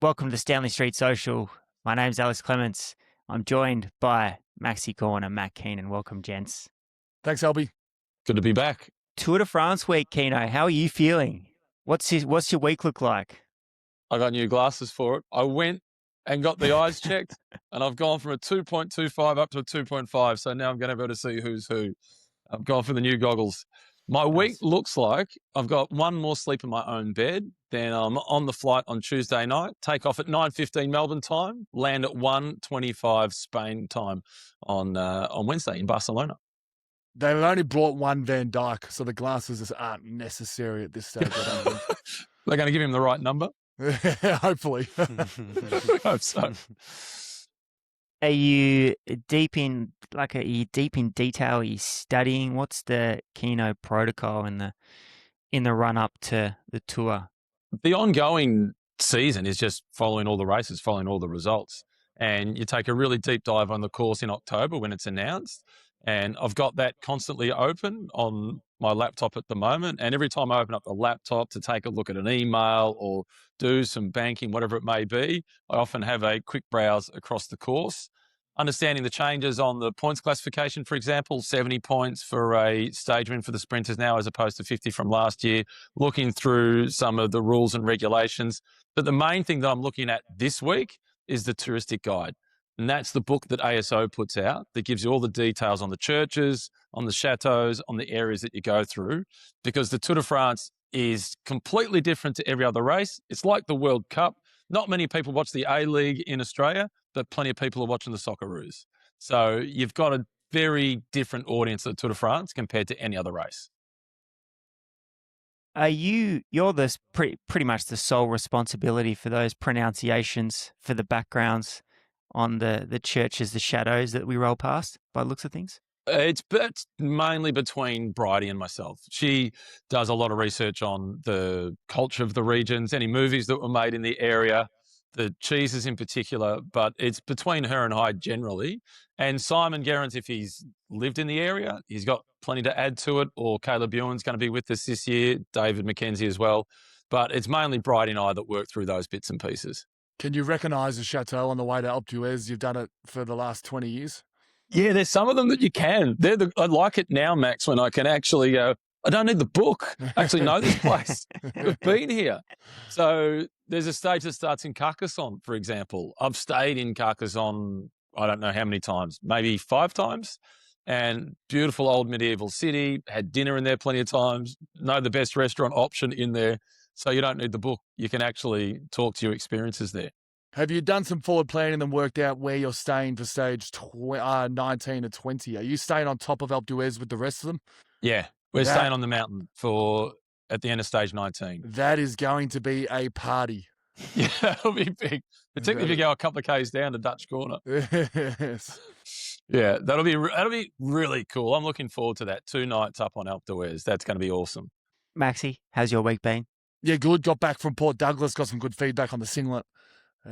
Welcome to Stanley Street Social. My name's Alex Clements. I'm joined by Maxi Corn and Matt Keenan. Welcome, gents. Thanks, Albie. Good to be back. Tour de France week, Keno. How are you feeling? What's your week look like? I got new glasses for it. I went and got the eyes checked, and I've gone from a 2.25 up to a 2.5. So now I'm going to be able to see who's who. I've gone for the new goggles. My week looks like I've got one more sleep in my own bed. Then I'm on the flight on Tuesday night, take off at 9:15 Melbourne time, land at 1:25 Spain time on Wednesday in Barcelona. They've only brought one Van Dijk, so the glasses just aren't necessary at this stage. I don't think. They're going to give him the right number? Hopefully. Hope so. Are you deep in detail? Are you studying? What's the Keno protocol in the run up to the tour? The ongoing season is just following all the races, following all the results. And you take a really deep dive on the course in October when it's announced. And I've got that constantly open on my laptop at the moment. And every time I open up the laptop to take a look at an email or do some banking, whatever it may be, I often have a quick browse across the course. Understanding the changes on the points classification, for example, 70 points for a stage win for the sprinters now as opposed to 50 from last year, looking through some of the rules and regulations. But the main thing that I'm looking at this week is the touristic guide. And that's the book that ASO puts out that gives you all the details on the churches, on the chateaus, on the areas that you go through, because the Tour de France is completely different to every other race. It's like the World Cup. Not many people watch the A-League in Australia, but plenty of people are watching the Socceroos. So you've got a very different audience at the Tour de France compared to any other race. You're the pretty much the sole responsibility for those pronunciations, for the backgrounds on the churches, the shadows that we roll past by the looks of things? It's mainly between Bridie and myself. She does a lot of research on the culture of the regions, any movies that were made in the area, the cheeses in particular, but it's between her and I generally. And Simon Gerrans, if he's lived in the area, he's got plenty to add to it, or Caleb Ewan's going to be with us this year, David McKenzie as well. But it's mainly Bridie and I that work through those bits and pieces. Can you recognise a chateau on the way to Alpe d'Huez? You've done it for the last 20 years. Yeah, there's some of them that you can. I like it now, Max, when I can actually go, I don't need the book. I actually know this place. I've been here. So there's a stage that starts in Carcassonne, for example. I've stayed in Carcassonne, I don't know how many times, maybe 5 times. And beautiful old medieval city, had dinner in there plenty of times, know the best restaurant option in there. So you don't need the book. You can actually talk to your experiences there. Have you done some forward planning and worked out where you're staying for stage 19 to 20? Are you staying on top of Alpe d'Huez with the rest of them? Yeah, we're staying on the mountain at the end of stage 19. That is going to be a party. Yeah, that'll be big. Particularly if you go a couple of k's down to Dutch Corner. Yes. Yeah, that'll be really cool. I'm looking forward to that. 2 nights up on Alpe d'Huez. That's going to be awesome. Maxi, how's your week been? Yeah, good. Got back from Port Douglas. Got some good feedback on the singlet. We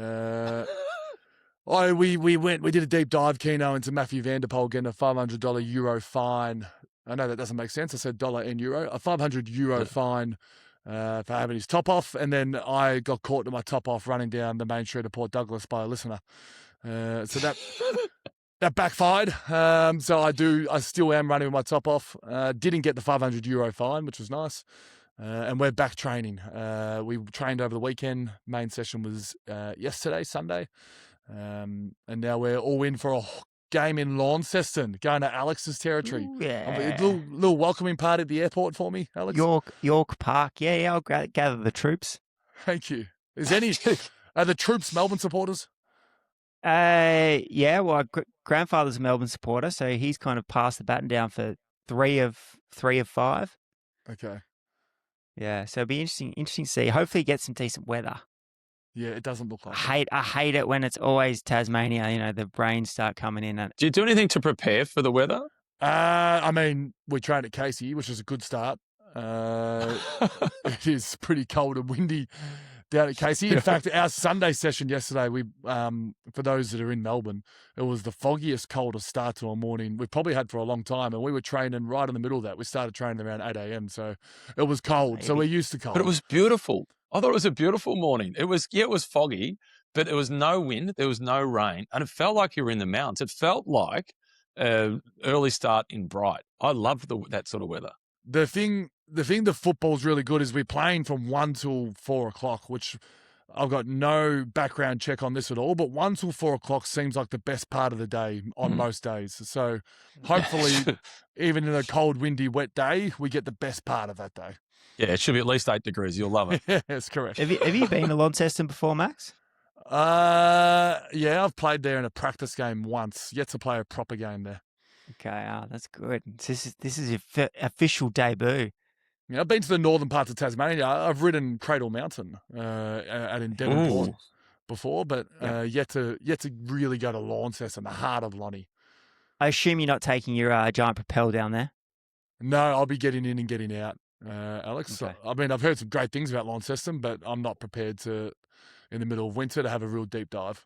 did a deep dive, Keno, into Matthew van der Poel getting a $500 euro fine. I know that doesn't make sense. I said dollar and euro. A 500 euro fine for having his top off. And then I got caught to my top off running down the main street of Port Douglas by a listener. So that backfired. So I still am running with my top off. Didn't get the 500 euro fine, which was nice. And we're back training. We trained over the weekend. Main session was yesterday, Sunday. And now we're all in for a game in Launceston, going to Alex's territory. Ooh, yeah. A little welcoming party at the airport for me, Alex. York Park. Yeah, I'll gather the troops. Thank you. Are the troops Melbourne supporters? Yeah, well, grandfather's a Melbourne supporter, so he's kind of passed the baton down for 3 of 5. Okay. Yeah, so it'll be interesting to see. Hopefully get some decent weather. Yeah, it doesn't look like I hate it when it's always Tasmania, the rains start coming in. Do you do anything to prepare for the weather? I mean, we trained at Casey, which is a good start. It is pretty cold and windy down at Casey. In fact, our Sunday session yesterday, we for those that are in Melbourne, it was the foggiest, coldest start to a morning we've probably had for a long time, and we were training right in the middle of that. We started training around 8 a.m, so it was cold. So we're used to cold. But it was beautiful. I thought it was a beautiful morning. It was foggy, but there was no wind, there was no rain, and it felt like you were in the mountains. It felt like an early start in Bright. I love that sort of weather. The thing the football's really good is we're playing from 1 till 4 o'clock, which I've got no background check on this at all, but 1 till 4 o'clock seems like the best part of the day on most days. So hopefully, even in a cold, windy, wet day, we get the best part of that day. Yeah, it should be at least 8 degrees. You'll love it. Yeah, that's correct. Have you been to Launceston before, Max? Yeah, I've played there in a practice game once. Yet to play a proper game there. Okay, that's good. This is your official debut. Yeah, I've been to the northern parts of Tasmania. I've ridden Cradle Mountain in Devonport before, but yet to really go to Launceston, the heart of Lonnie. I assume you're not taking your giant propel down there? No, I'll be getting in and getting out, Alex. Okay. I mean, I've heard some great things about Launceston, but I'm not prepared to, in the middle of winter, to have a real deep dive.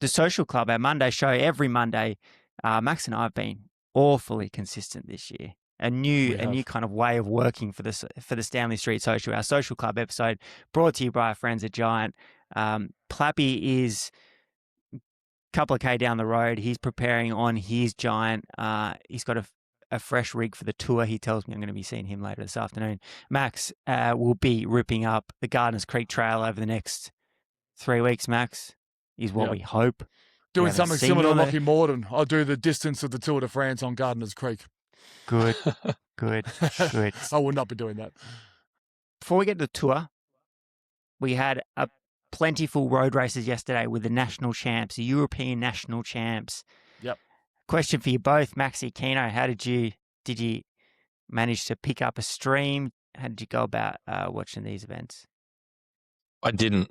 The Social Club, our Monday show, every Monday, Max and I have been awfully consistent this year. A new kind of way of working for the Stanley Street Social. Our Social Club episode brought to you by our friends at Giant. Plappy is a couple of K down the road. He's preparing on his Giant. He's got a fresh rig for the tour. He tells me I'm going to be seeing him later this afternoon. Max will be ripping up the Gardeners Creek Trail over the next 3 weeks, Max, is what we hope. Doing something similar to Lockie Morden. I'll do the distance of the Tour de France on Gardeners Creek. Good. I will not be doing that. Before we get to the tour, we had a plentiful road races yesterday with the national champs, the European national champs. Yep. Question for you both, Maxi, Keno. How did you manage to pick up a stream? How did you go about watching these events? I didn't.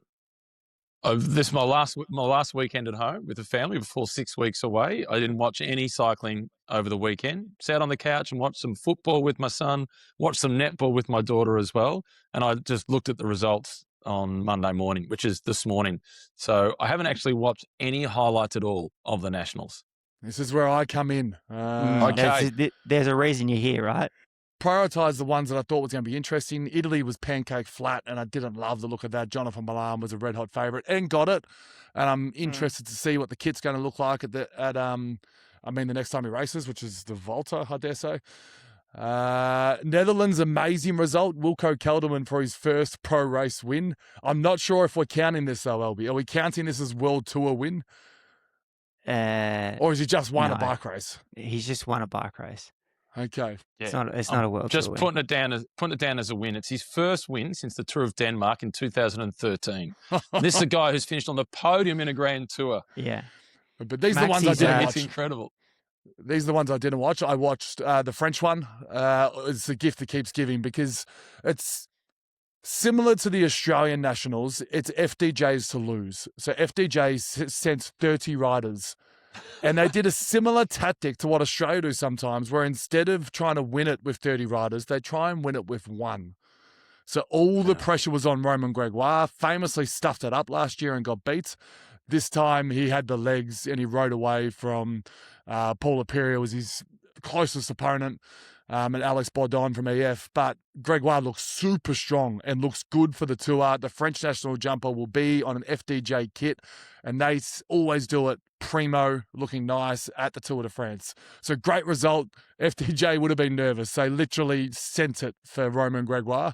This is my last weekend at home with the family before 6 weeks away. I didn't watch any cycling over the weekend. Sat on the couch and watched some football with my son, watched some netball with my daughter as well. And I just looked at the results on Monday morning, which is this morning. So I haven't actually watched any highlights at all of the Nationals. This is where I come in. Okay. There's a reason you're here, right? Prioritise the ones that I thought was going to be interesting. Italy was pancake flat, and I didn't love the look of that. Jonathan Milan was a red hot favourite and got it. And I'm interested to see what the kit's going to look like the next time he races, which is the Volta, I dare say. Netherlands, amazing result. Wilco Kelderman for his first pro race win. I'm not sure if we're counting this though, LB. Are we counting this as World Tour win? Or has he just won a bike race? He's just won a bike race. Okay. Yeah. It's not a world just tour putting it down as a win. It's his first win since the Tour of Denmark in 2013. This is a guy who's finished on the podium in a Grand Tour. Yeah. But these are the ones I didn't watch. It's incredible. These are the ones I didn't watch. I watched the French one. It's a gift that keeps giving because it's similar to the Australian Nationals. It's FDJ's to lose. So FDJ sends 30 riders. And they did a similar tactic to what Australia do sometimes, where instead of trying to win it with 30 riders, they try and win it with one. So all the pressure was on Romain Grégoire, famously stuffed it up last year and got beat. This time he had the legs and he rode away from Paul Aperia was his closest opponent, and Alex Baudon from EF. But Grégoire looks super strong and looks good for the tour. The French national jumper will be on an FDJ kit, and they always do it primo, looking nice at the Tour de France. So great result. FDJ would have been nervous. They literally sent it for Romain Grégoire,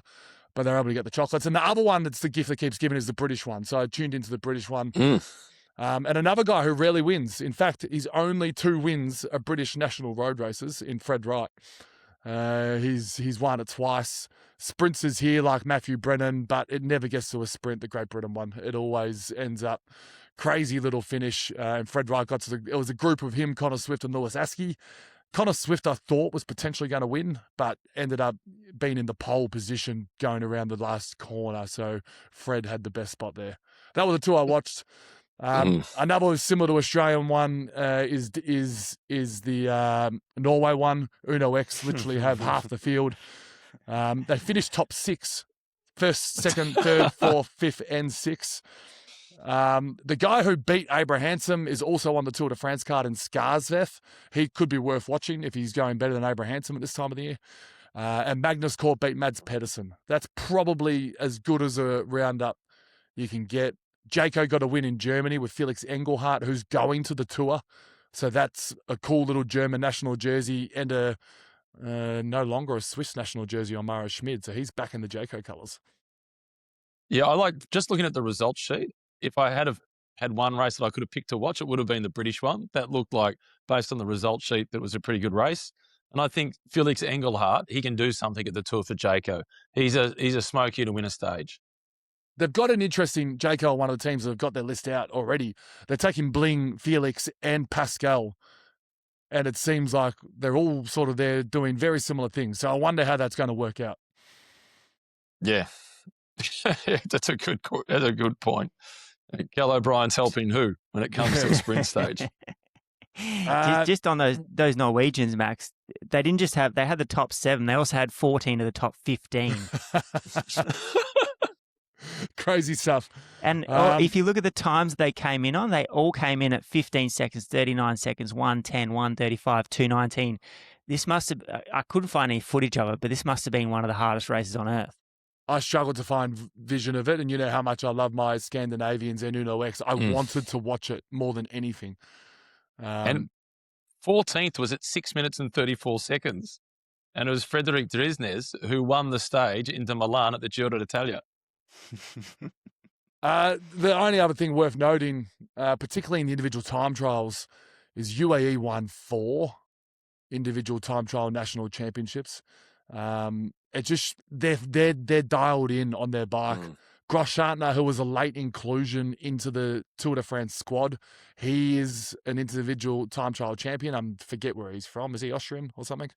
but they're able to get the chocolates. And the other one that's the gift that keeps giving is the British one. So I tuned into the British one. And another guy who rarely wins. In fact, his only 2 wins are British national road races in Fred Wright. He's won it twice. Sprints is here like Matthew Brennan, but it never gets to a sprint, the Great Britain one. It always ends up crazy little finish. And Fred Wright it was a group of him, Connor Swift and Lewis Askey. Connor Swift, I thought, was potentially going to win, but ended up being in the pole position going around the last corner. So Fred had the best spot there. That was the 2 I watched. Another similar to Australian one is the Norway one. Uno X literally have half the field. They finished top 6, first, second, third, fourth, fifth, and sixth. The guy who beat Abrahamson is also on the Tour de France card in Skarsveth. He could be worth watching if he's going better than Abrahamson at this time of the year. And Magnus Cort beat Mads Pedersen. That's probably as good as a roundup you can get. Jayco got a win in Germany with Felix Engelhardt, who's going to the Tour. So that's a cool little German national jersey and no longer a Swiss national jersey on Mara Schmid. So he's back in the Jayco colours. Yeah, I like just looking at the results sheet. If I had one race that I could have picked to watch, it would have been the British one. That looked like, based on the results sheet, that was a pretty good race. And I think Felix Engelhardt, he can do something at the Tour for Jayco. He's a smoky to win a stage. They've got an interesting Jayco, one of the teams that have got their list out already. They're taking Bling, Felix, and Pascal. And it seems like they're all sort of there doing very similar things. So I wonder how that's going to work out. Yeah. That's a good point. Cal O'Brien's helping who when it comes to the sprint stage? Just on those Norwegians, Max, they didn't just they had the top 7. They also had 14 of the top 15. Crazy stuff. And if you look at the times they came in on, they all came in at 15 seconds, 39 seconds, 1:10, 1:35, 2:19. This must have, I couldn't find any footage of it, but this must have been one of the hardest races on earth. I struggled to find vision of it, and you know how much I love my Scandinavians and Uno X. I wanted to watch it more than anything. And 14th was at 6 minutes and 34 seconds. And it was Frederic Dresnes who won the stage into Milan at the Giro d'Italia. The only other thing worth noting, particularly in the individual time trials, is UAE won 4 individual time trial national championships. It just they're dialed in on their bike. Groschartner, who was a late inclusion into the Tour de France squad, he is an individual time trial champion. I forget where he's from. Is he Austrian or something?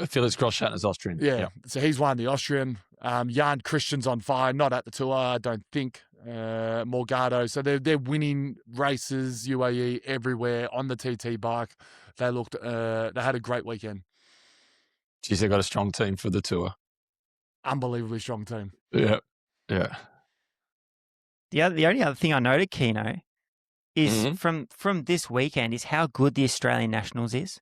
Felix Groschartner's Austrian. Yeah, so he's won the Austrian. Jan Christian's on fire, not at the Tour, I don't think. Morgado. So they're winning races, UAE, everywhere on the TT bike. They had a great weekend. Geez, they got a strong team for the Tour. Unbelievably strong team. Yeah. The only other thing I noted, Keno, is from this weekend is how good the Australian Nationals is.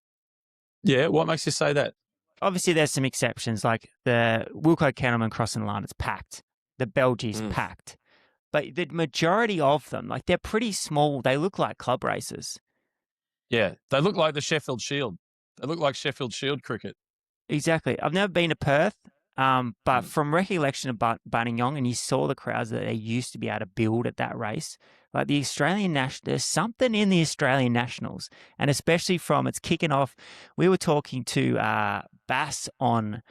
Yeah, what makes you say that? Obviously, there's some exceptions, like the Wilco Kelderman crossing the line, it's packed. The Belgie's packed. But the majority of them, like, they're pretty small. They look like club races. Yeah, they look like the Sheffield Shield. They look like Sheffield Shield cricket. Exactly. I've never been to Perth, but from recollection of Buninyong, and you saw the crowds that they used to be able to build at that race, like the Australian there's something in the Australian Nationals, and especially it's kicking off. We were talking to Bass on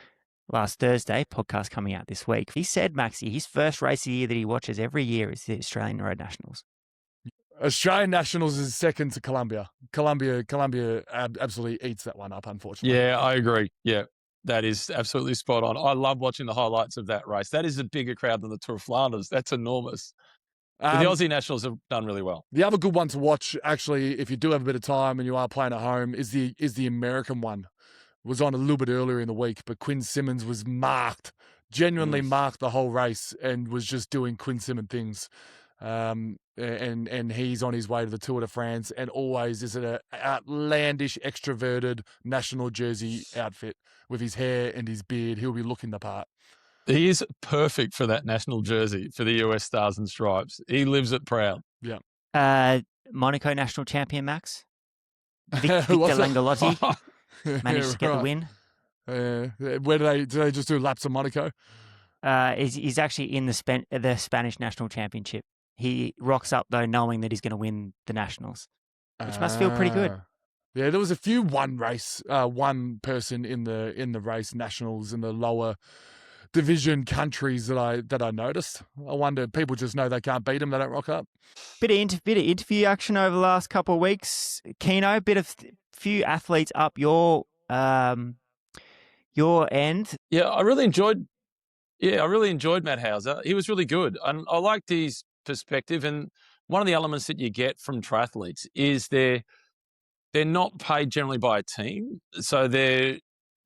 last Thursday, podcast coming out this week. He said, Maxie, his first race of the year that he watches every year is the Australian Road Nationals. Australian Nationals is second to Colombia. Colombia absolutely eats that one up, unfortunately. Yeah, I agree. Yeah, that is absolutely spot on. I love watching the highlights of that race. That is a bigger crowd than the Tour of Flanders. That's enormous. But the Aussie Nationals have done really well. The other good one to watch, actually, if you do have a bit of time and you are playing at home, is the American one. It was on a little bit earlier in the week, but Quinn Simmons was genuinely marked the whole race and was just doing Quinn Simmons things. And he's on his way to the Tour de France and always is an outlandish, extroverted national jersey outfit with his hair and his beard. He'll be looking the part. He is perfect for that national jersey for the US Stars and Stripes. He lives it proud. Yeah. Monaco national champion, Max. Victor Langolotti managed to get the win. Where do they just do laps of Monaco? He's actually in the Spanish national championship. He rocks up though, knowing that he's going to win the nationals, which must feel pretty good. Yeah, there was a few one person in the race nationals in the lower division countries that I noticed. I wonder, people just know they can't beat them, they don't rock up. Bit of interview action over the last couple of weeks. Keno, few athletes up your end. Yeah, I really enjoyed Matt Hauser. He was really good, and I liked his perspective. And one of the elements that you get from triathletes is they're not paid generally by a team, so they're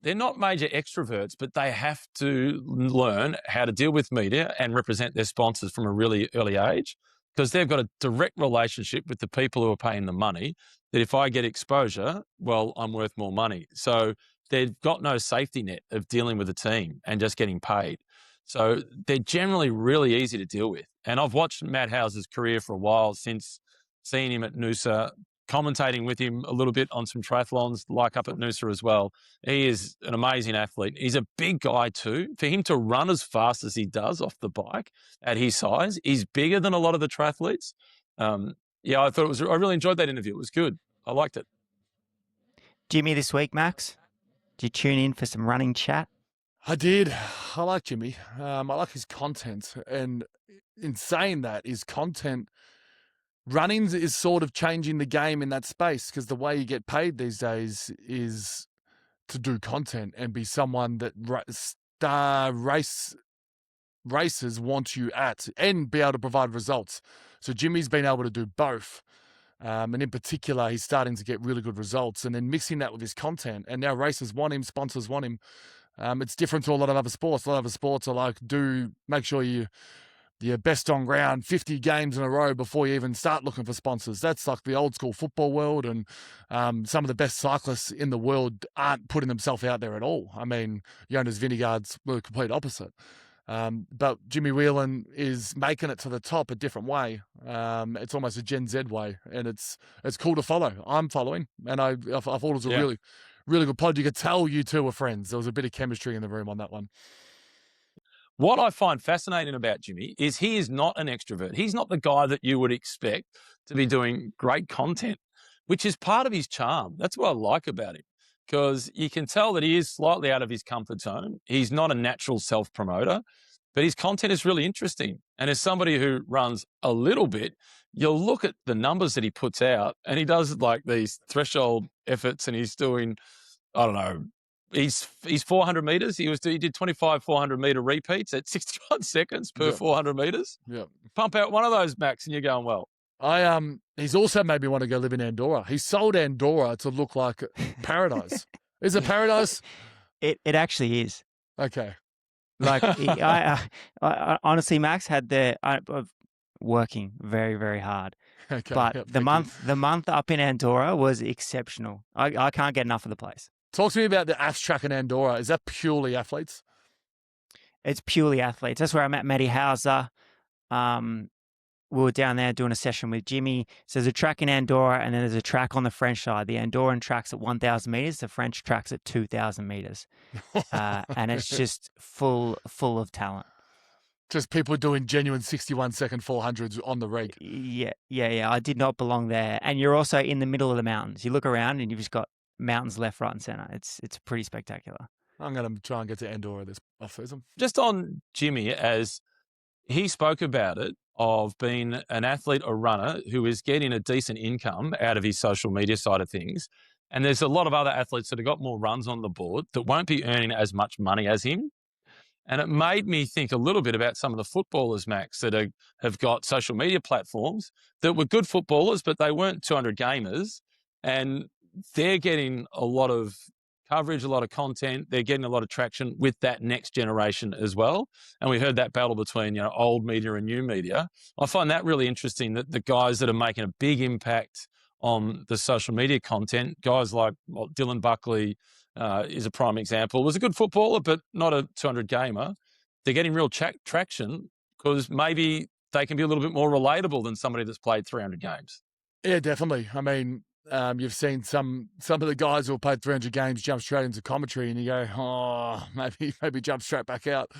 not major extroverts, but they have to learn how to deal with media and represent their sponsors from a really early age, because they've got a direct relationship with the people who are paying the money, that if I get exposure, well, I'm worth more money. So they've got no safety net of dealing with a team and just getting paid. So they're generally really easy to deal with. And I've watched Matt Hauser's career for a while since seeing him at Noosa, commentating with him a little bit on some triathlons, like up at Noosa as well. He is an amazing athlete. He's a big guy too. For him to run as fast as he does off the bike at his size, he's bigger than a lot of the triathletes. I really enjoyed that interview. It was good. I liked it. Jimmy this week, Max? Did you tune in for some running chat? I did. I like Jimmy. I like his content. And in saying that, his content, running is sort of changing the game in that space, because the way you get paid these days is to do content and be someone that star racers want you at, and be able to provide results. So Jimmy's been able to do both. And in particular, he's starting to get really good results, and then mixing that with his content. And now racers want him, sponsors want him. It's different to a lot of other sports. A lot of other sports are like, make sure you're best on ground 50 games in a row before you even start looking for sponsors. That's like the old school football world, and some of the best cyclists in the world aren't putting themselves out there at all. I mean, Jonas Vingegaard's the complete opposite. But Jimmy Whelan is making it to the top a different way. It's almost a Gen Z way, and it's cool to follow. I'm following, and I thought it was a really, really good pod. You could tell you two were friends. There was a bit of chemistry in the room on that one. What I find fascinating about Jimmy is he is not an extrovert. He's not the guy that you would expect to be doing great content, which is part of his charm. That's what I like about him, because you can tell that he is slightly out of his comfort zone. He's not a natural self-promoter, but his content is really interesting. And as somebody who runs a little bit, you'll look at the numbers that he puts out, and he does like these threshold efforts, and he's doing, I don't know, he's 400 meters. He did 25 400 meter repeats at 61 seconds per 400 meters. Yeah. Pump out one of those, Max, and you're going well. He's also made me want to go live in Andorra. He sold Andorra to look like paradise. Is it paradise? It actually is. Okay. Like I honestly, Max had working very, very hard. Okay. But the month up in Andorra was exceptional. I can't get enough of the place. Talk to me about the AFS track in Andorra. Is that purely athletes? It's purely athletes. That's where I met Matty Hauser. We were down there doing a session with Jimmy. So there's a track in Andorra, and then there's a track on the French side. The Andorran track's at 1,000 meters. The French track's at 2,000 meters. And it's just full of talent. Just people doing genuine 61-second 400s on the reg. Yeah. I did not belong there. And you're also in the middle of the mountains. You look around and you've just got mountains left, right, and center. It's pretty spectacular. I'm going to try and get to Andorra this off-season. Just on Jimmy, as he spoke about it, of being an athlete or runner who is getting a decent income out of his social media side of things. And there's a lot of other athletes that have got more runs on the board that won't be earning as much money as him. And it made me think a little bit about some of the footballers, Max, that have got social media platforms that were good footballers, but they weren't 200 gamers. And they're getting a lot of coverage, a lot of content. They're getting a lot of traction with that next generation as well. And we heard that battle between, old media and new media. I find that really interesting, that the guys that are making a big impact on the social media content, guys like Dylan Buckley is a prime example, was a good footballer, but not a 200 gamer. They're getting real traction because maybe they can be a little bit more relatable than somebody that's played 300 games. Yeah, definitely. I mean, you've seen some of the guys who have played 300 games jump straight into commentary, and you go, maybe jump straight back out.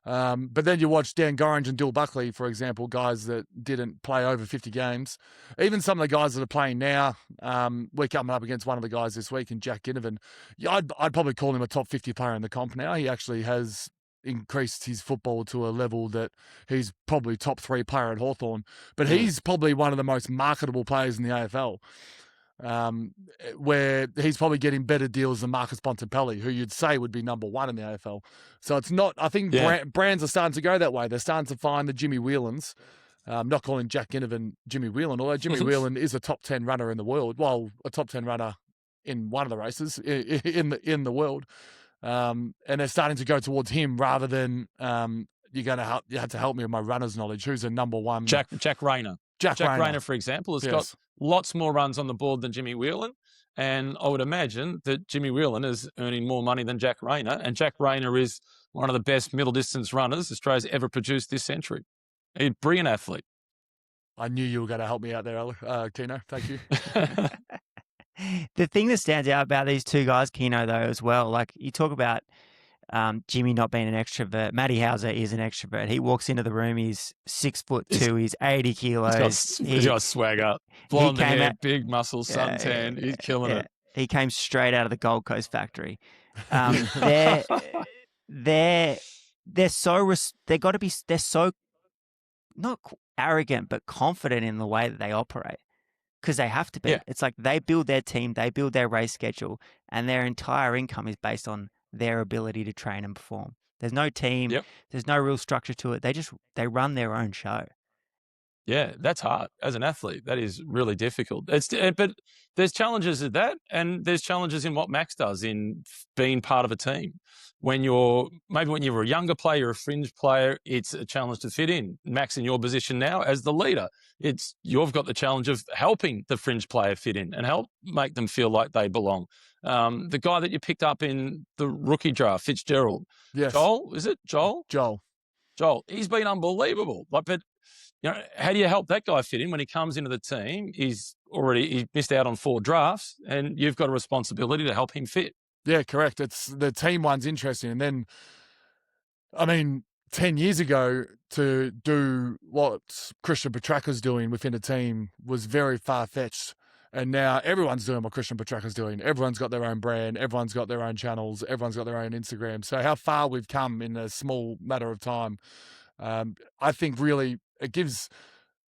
But then you watch Dan Gorringe and Dill Buckley, for example, guys that didn't play over 50 games. Even some of the guys that are playing now, we're coming up against one of the guys this week in Jack Ginnivan. Yeah, I'd probably call him a top 50 player in the comp now. He actually has increased his football to a level that he's probably top 3 player at Hawthorn. But he's probably one of the most marketable players in the AFL. Where he's probably getting better deals than Marcus Bontempelli, who you'd say would be number 1 in the AFL. So it's not, I think brands are starting to go that way. They're starting to find the Jimmy Whelans. I'm not calling Jack Ginnivan Jimmy Whelan, although Jimmy Whelan is a top 10 runner in the world. Well, a top 10 runner in one of the races in the world. And they're starting to go towards him rather than, you have to help me with my runner's knowledge. Who's a number 1? Jack Rayner. Jack Rayner, for example, has got lots more runs on the board than Jimmy Whelan. And I would imagine that Jimmy Whelan is earning more money than Jack Rayner. And Jack Rayner is one of the best middle distance runners Australia's ever produced this century. He's a brilliant athlete. I knew you were going to help me out there, Keno. Thank you. The thing that stands out about these two guys, Keno, though, as well, like you talk about Jimmy not being an extrovert. Matty Hauser is an extrovert. He walks into the room, he's 6'2", he's 80 kilos. He's got swagger. Blonde hair, big muscles, suntan. He's killing it. He came straight out of the Gold Coast factory. They're so not arrogant, but confident in the way that they operate. Because they have to be. Yeah. It's like they build their team, they build their race schedule, and their entire income is based on their ability to train and perform. There's no team. Yep. There's no real structure to it. They run their own show. Yeah, that's hard. As an athlete, that is really difficult. But there's challenges in that, and there's challenges in what Max does in being part of a team. When you're a younger player, you're a fringe player, it's a challenge to fit in. Max, in your position now as the leader, you've got the challenge of helping the fringe player fit in and help make them feel like they belong. The guy that you picked up in the rookie draft, Fitzgerald. Yes. Joel, is it Joel? Joel. He's been unbelievable. But how do you help that guy fit in when he comes into the team? He's missed out on 4 drafts, and you've got a responsibility to help him fit. Yeah, correct. It's the team one's interesting. And then, 10 years ago, to do what Christian Petracca's doing within a team was very far-fetched. And now everyone's doing what Christian Petracca's doing. Everyone's got their own brand. Everyone's got their own channels. Everyone's got their own Instagram. So how far we've come in a small matter of time, I think really it gives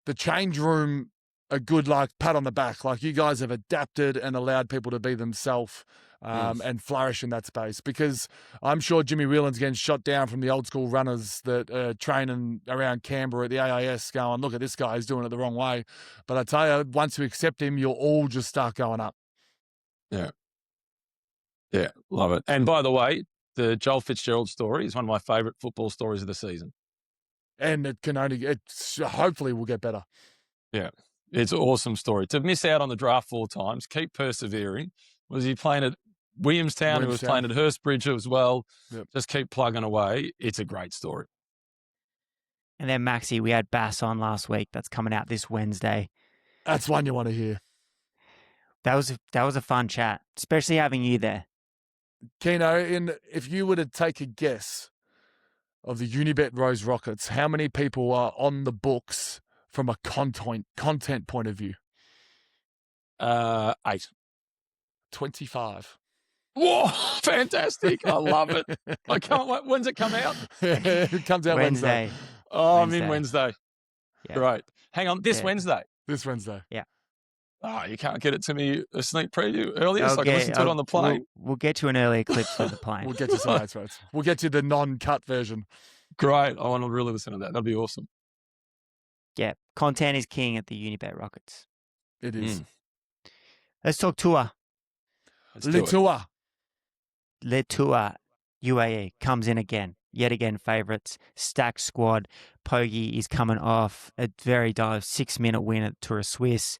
the change room a good pat on the back. Like, you guys have adapted and allowed people to be themselves and flourish in that space. Because I'm sure Jimmy Whelan's getting shot down from the old school runners that are training around Canberra at the AIS going, look at this guy, he's doing it the wrong way. But I tell you, once you accept him, you'll all just start going up. Yeah. Yeah, love it. And by the way, the Joel Fitzgerald story is one of my favourite football stories of the season. And it hopefully will get better. Yeah. It's an awesome story. To miss out on the draft 4 times, keep persevering. Was he playing at Williamstown? He was playing at Hurstbridge as well. Yep. Just keep plugging away. It's a great story. And then, Maxie, we had Bass on last week. That's coming out this Wednesday. That's one you want to hear. That was a fun chat, especially having you there. Keno, if you were to take a guess of the Unibet Rose Rockets, how many people are on the books from a content point of view? 8. 25. Whoa, fantastic. I love it. I can't wait. When's it come out? It comes out Wednesday. Oh, I'm in Wednesday. Yeah. Great. Hang on, Wednesday? This Wednesday. Yeah. Oh, you can't get it to me a sneak preview earlier so I can listen to it on the plane? We'll get you an earlier clip for the plane. We'll get you some notes, right? We'll get you the non-cut version. Great. I want to really listen to that. That'd be awesome. Yeah. Content is king at the Unibet Rockets. It is. Let's talk tour. Le Tour UAE comes in again. Yet again, favourites. Stacked squad. Pogi is coming off a very 6-minute win at Tour of Swiss.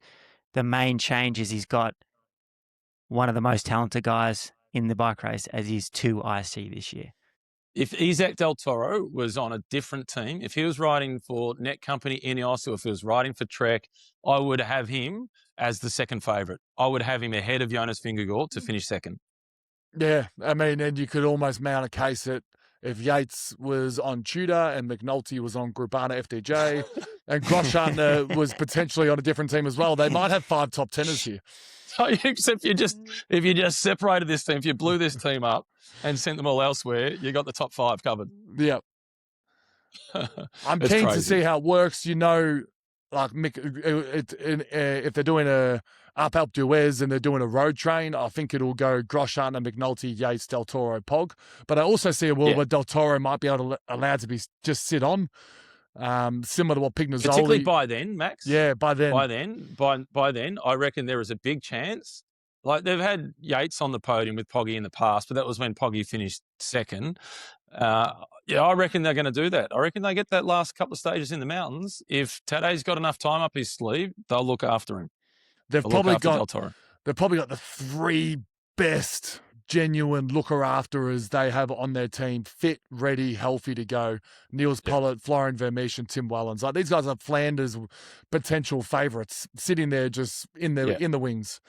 The main change is he's got one of the most talented guys in the bike race as his 2 IC this year. If Isaac Del Toro was on a different team, if he was riding for Net Company Ineos or if he was riding for Trek, I would have him as the second favourite. I would have him ahead of Jonas Vingegaard to finish second. Yeah, and you could almost mount a case that if Yates was on Tudor and McNulty was on Groupana FDJ and Groschartner was potentially on a different team as well, they might have 5 top 10ers here. So except if you just separated this team, if you blew this team up and sent them all elsewhere, you got the top 5 covered. Yeah. I'm keen to see how it works. Like if they're doing a Alpe d'Huez and they're doing a road train, I think it'll go Groschartner, McNulty, Yates, Del Toro, Pog. But I also see a world where Del Toro might be able to allowed to be just sit on, similar to what Pignazzoli. Particularly by then, Max. Yeah, by then. By then, I reckon there is a big chance. Like they've had Yates on the podium with Poggy in the past, but that was when Poggy finished second. Yeah, I reckon they're going to do that. I reckon they get that last couple of stages in the mountains. If Tade's got enough time up his sleeve, they'll look after him. They've They'll probably look after got Del Toro. they've probably got the three best genuine looker-afterers they have on their team, fit, ready, healthy to go. Niels Pollitt, Florian Vermeersch, and Tim Wellens. Like, these guys are Flanders' potential favourites, sitting there just in the wings.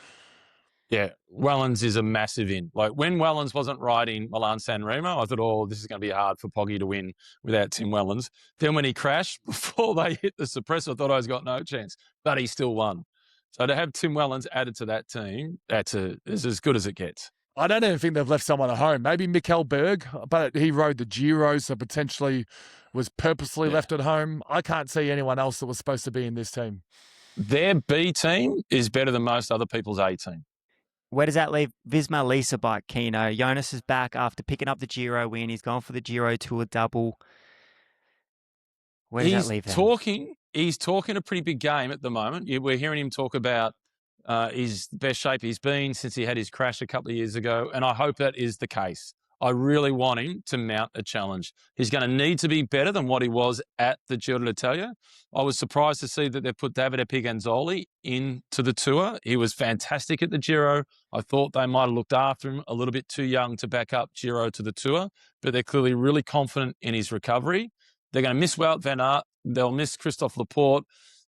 Yeah, Wellens is a massive in. Like, when Wellens wasn't riding Milan-San Remo, I thought, oh, this is going to be hard for Poggy to win without Tim Wellens. Then when he crashed, before they hit the suppressor, I thought he's got no chance, but he still won. So to have Tim Wellens added to that team, is as good as it gets. I don't even think they've left someone at home. Maybe Mikkel Berg, but he rode the Giro, so potentially was purposely left at home. I can't see anyone else that was supposed to be in this team. Their B team is better than most other people's A team. Where does that leave Visma Lease bike, Keno? Jonas is back after picking up the Giro win. He's gone for the Giro Tour double. Where does that leave him? He's talking a pretty big game at the moment. We're hearing him talk about his best shape he's been since he had his crash a couple of years ago, and I hope that is the case. I really want him to mount a challenge. He's going to need to be better than what he was at the Giro d'Italia. I was surprised to see that they put Davide Piganzoli into the Tour. He was fantastic at the Giro. I thought they might have looked after him, a little bit too young to back up Giro to the Tour, but they're clearly really confident in his recovery. They're going to miss Wout van Aert. They'll miss Christophe Laporte.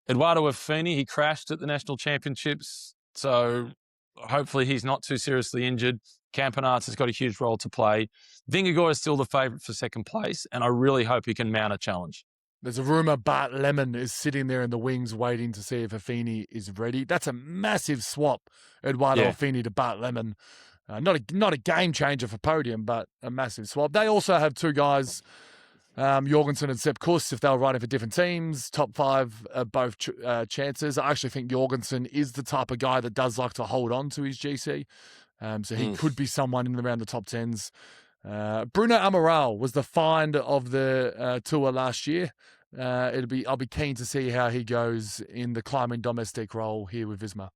Eduardo Affini, he crashed at the National Championships, so hopefully he's not too seriously injured. Campenaerts has got a huge role to play. Vingegaard is still the favourite for second place, and I really hope he can mount a challenge. There's a rumour Bart Lemon is sitting there in the wings waiting to see if Affini is ready. That's a massive swap, Eduardo Affini to Bart Lemon. Not a game changer for podium, but a massive swap. They also have two guys, Jorgensen and Sepp Kuss, if they were riding for different teams. Top five both chances. I actually think Jorgensen is the type of guy that does like to hold on to his GC. So he could be someone in around the top 10s. Bruno Amaral was the find of the Tour last year. I'll be keen to see how he goes in the climbing domestique role here with Visma.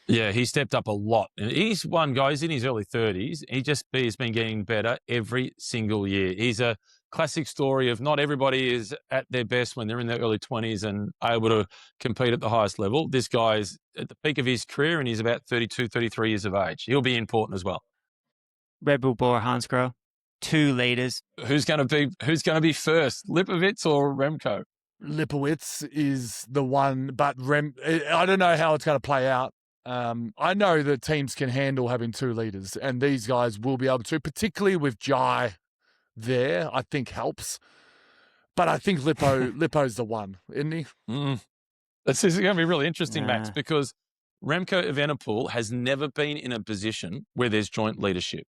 Yeah, he stepped up a lot. And he's one guy, he's in his early 30s. He's been getting better every single year. He's a classic story of not everybody is at their best when they're in their early 20s and able to compete at the highest level. This guy is at the peak of his career and he's about 32, 33 years of age. He'll be important as well. Red Bull Bora Hansgrohe, 2 leaders. Who's going to be first, Lipovic or Remco? Lipovic is the one, but I don't know how it's going to play out. I know that teams can handle having 2 leaders, and these guys will be able to, particularly with Jai there, I think helps. But I think Lippo's the one, isn't he? This is going to be really interesting, Max, because Remco Evenepoel has never been in a position where there's joint leadership.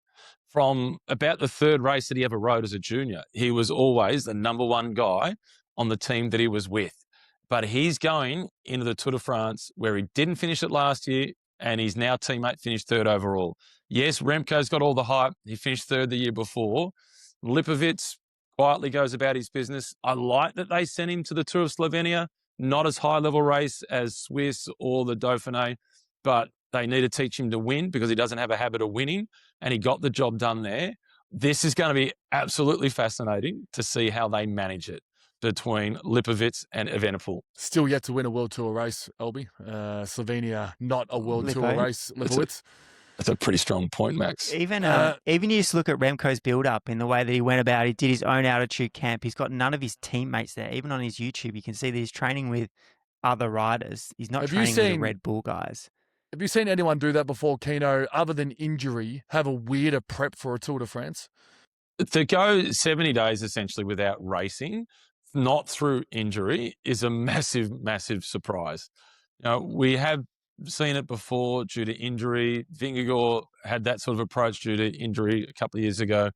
From about the 3rd race that he ever rode as a junior, he was always the number 1 guy on the team that he was with. But he's going into the Tour de France where he didn't finish it last year, and his now teammate finished 3rd overall. Yes, Remco's got all the hype. He finished 3rd the year before. Lipovic quietly goes about his business. I like that they sent him to the Tour of Slovenia. Not as high-level race as Swiss or the Dauphiné, but they need to teach him to win because he doesn't have a habit of winning, and he got the job done there. This is going to be absolutely fascinating to see how they manage it between Lipovic and Evenepoel. Still yet to win a World Tour race, Elby. Slovenia, not a World Tour race. Lipovic. That's a pretty strong point, Max. Even you just look at Remco's build-up in the way that he went about. He did his own altitude camp. He's got none of his teammates there. Even on his YouTube, you can see that he's training with other riders. He's not training with the Red Bull guys. Have you seen anyone do that before, Keno, other than injury, have a weirder prep for a Tour de France? To go 70 days essentially without racing, not through injury, is a massive, massive surprise. We have seen it before due to injury. Vingegaard had that sort of approach due to injury a couple of years ago.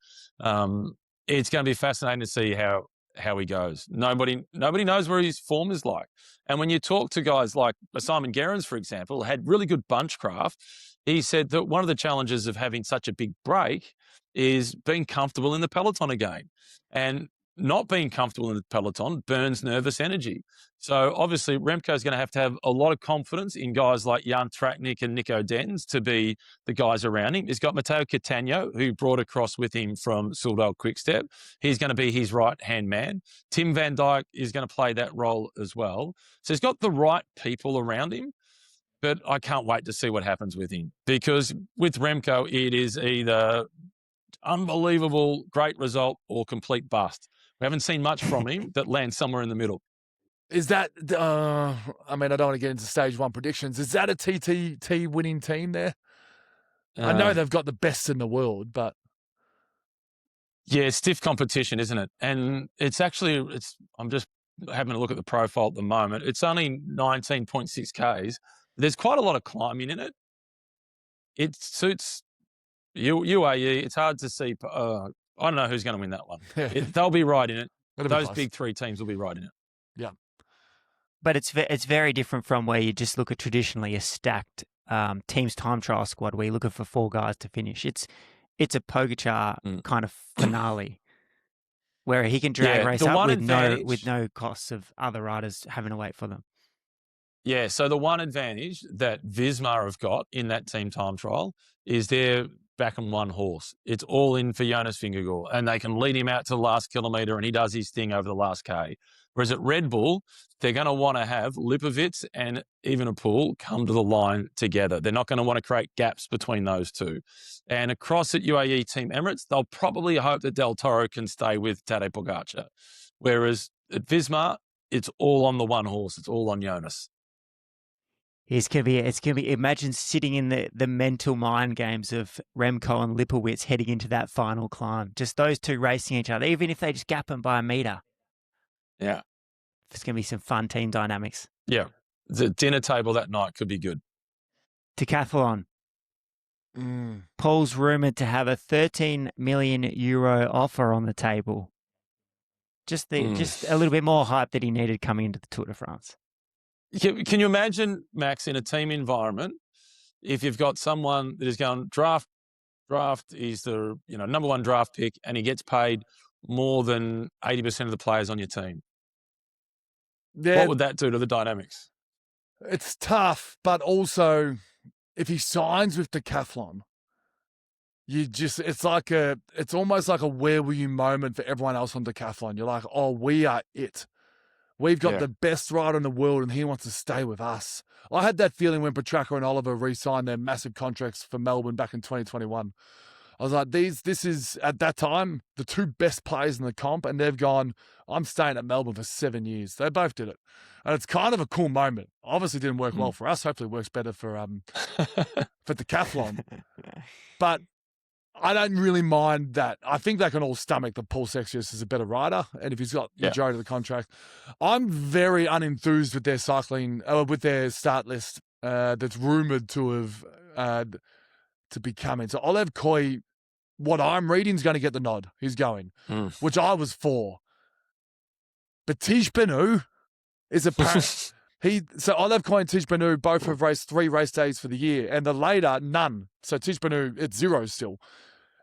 It's going to be fascinating to see how he goes. Nobody knows where his form is like. And when you talk to guys like Simon Gerrans, for example, had really good bunchcraft, he said that one of the challenges of having such a big break is being comfortable in the peloton again. And not being comfortable in the peloton burns nervous energy. So obviously Remco's going to have a lot of confidence in guys like Jan Tratnik and Nico Dens to be the guys around him. He's got Matteo Catania, who brought across with him from Soudal Quickstep. He's going to be his right-hand man. Tim van Dijk is going to play that role as well. So he's got the right people around him, but I can't wait to see what happens with him, because with Remco, it is either unbelievable, great result or complete bust. We haven't seen much from him that lands somewhere in the middle. Is that, I mean, I don't want to get into stage one predictions. Is that a TTT winning team there? I know they've got the best in the world, but. Yeah, it's stiff competition, isn't it? And I'm just having a look at the profile at the moment. It's only 19.6 Ks. There's quite a lot of climbing in it. It suits UAE. It's hard to see. I don't know who's going to win that one. They'll be right in it. Those big three teams will be right in it. Yeah. But it's very different from where you just look at traditionally a stacked team's time trial squad where you're looking for 4 guys to finish. It's a Pogačar kind of finale where he can drag race up with no costs of other riders having to wait for them. Yeah, so the one advantage that Visma have got in that team time trial is they're back on one horse. It's all in for Jonas Vingegaard, and they can lead him out to the last kilometre and he does his thing over the last K. Whereas at Red Bull, they're going to want to have Lipovic and Evenepoel come to the line together. They're not going to want to create gaps between those two. And across at UAE Team Emirates, they'll probably hope that Del Toro can stay with Tadej Pogačar. Whereas at Visma, it's all on the one horse. It's all on Jonas. It's gonna be. Imagine sitting in the mental mind games of Remco and Lipovic heading into that final climb. Just those two racing each other, even if they just gap them by a metre. Yeah, there's gonna be some fun team dynamics. Yeah, the dinner table that night could be good. Decathlon. Paul's rumoured to have a €13 million offer on the table. Just a little bit more hype that he needed coming into the Tour de France. Can you imagine, Max, in a team environment, if you've got someone that is going draft is the number one draft pick, and he gets paid more than 80% of the players on your team? What would that do to the dynamics? It's tough, but also if he signs with Decathlon, it's almost like a where were you moment for everyone else on Decathlon. You're like, oh, we are it. We've got the best rider in the world and he wants to stay with us. I had that feeling when Petraka and Oliver re-signed their massive contracts for Melbourne back in 2021. I was like, this is, at that time, the two best players in the comp, and they've gone, I'm staying at Melbourne for 7 years. They both did it. And it's kind of a cool moment. Obviously didn't work well for us. Hopefully it works better for Decathlon. But I don't really mind that. I think they can all stomach that Paul Seixas is a better rider, and if he's got the majority of the contract. I'm very unenthused with their with their start list that's rumoured to have to be coming. So Olev Koy, what I'm reading, is going to get the nod. He's going, which I was for. But Tish Benu is apparent. So Olev Koy and Tish Benu both have raced 3 race days for the year, and the later, none. So Tish Benu, it's 0 still.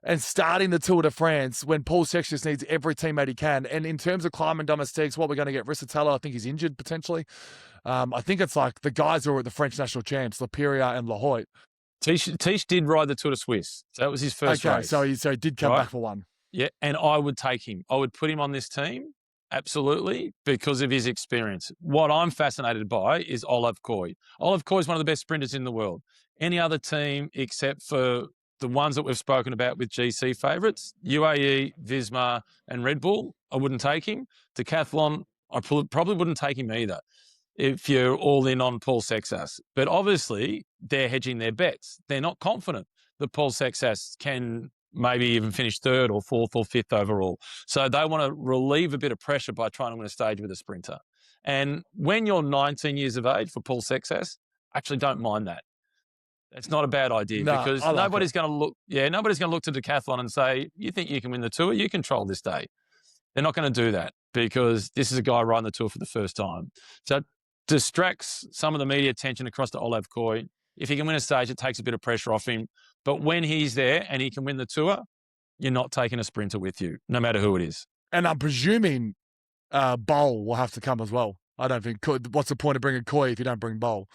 And starting the Tour de France when Paul Seixas needs every teammate he can. And in terms of climbing domestiques, what we're going to get, Rissatello, I think he's injured potentially. I think it's like the guys who are at the French national champs, Laperia and La Hoyt. Tish did ride the Tour de Suisse. So that was his first race. So he did come back for one. Yeah, and I would take him. I would put him on this team, absolutely, because of his experience. What I'm fascinated by is Olev Koy. Olev Koy is one of the best sprinters in the world. Any other team except for the ones that we've spoken about with GC favourites, UAE, Visma and Red Bull, I wouldn't take him. Decathlon, I probably wouldn't take him either if you're all in on Paul Seixas. But obviously, they're hedging their bets. They're not confident that Paul Seixas can maybe even finish 3rd or 4th or 5th overall. So they want to relieve a bit of pressure by trying to win a stage with a sprinter. And when you're 19 years of age for Paul Seixas, I actually don't mind that. It's not a bad idea because nobody's going to look to Decathlon and say, you think you can win the Tour? You control this day. They're not going to do that because this is a guy riding the Tour for the first time. So it distracts some of the media attention across to Olev Koy. If he can win a stage, it takes a bit of pressure off him. But when he's there and he can win the Tour, you're not taking a sprinter with you, no matter who it is. And I'm presuming Bowl will have to come as well. I don't think. What's the point of bringing Coy if you don't bring Bowl?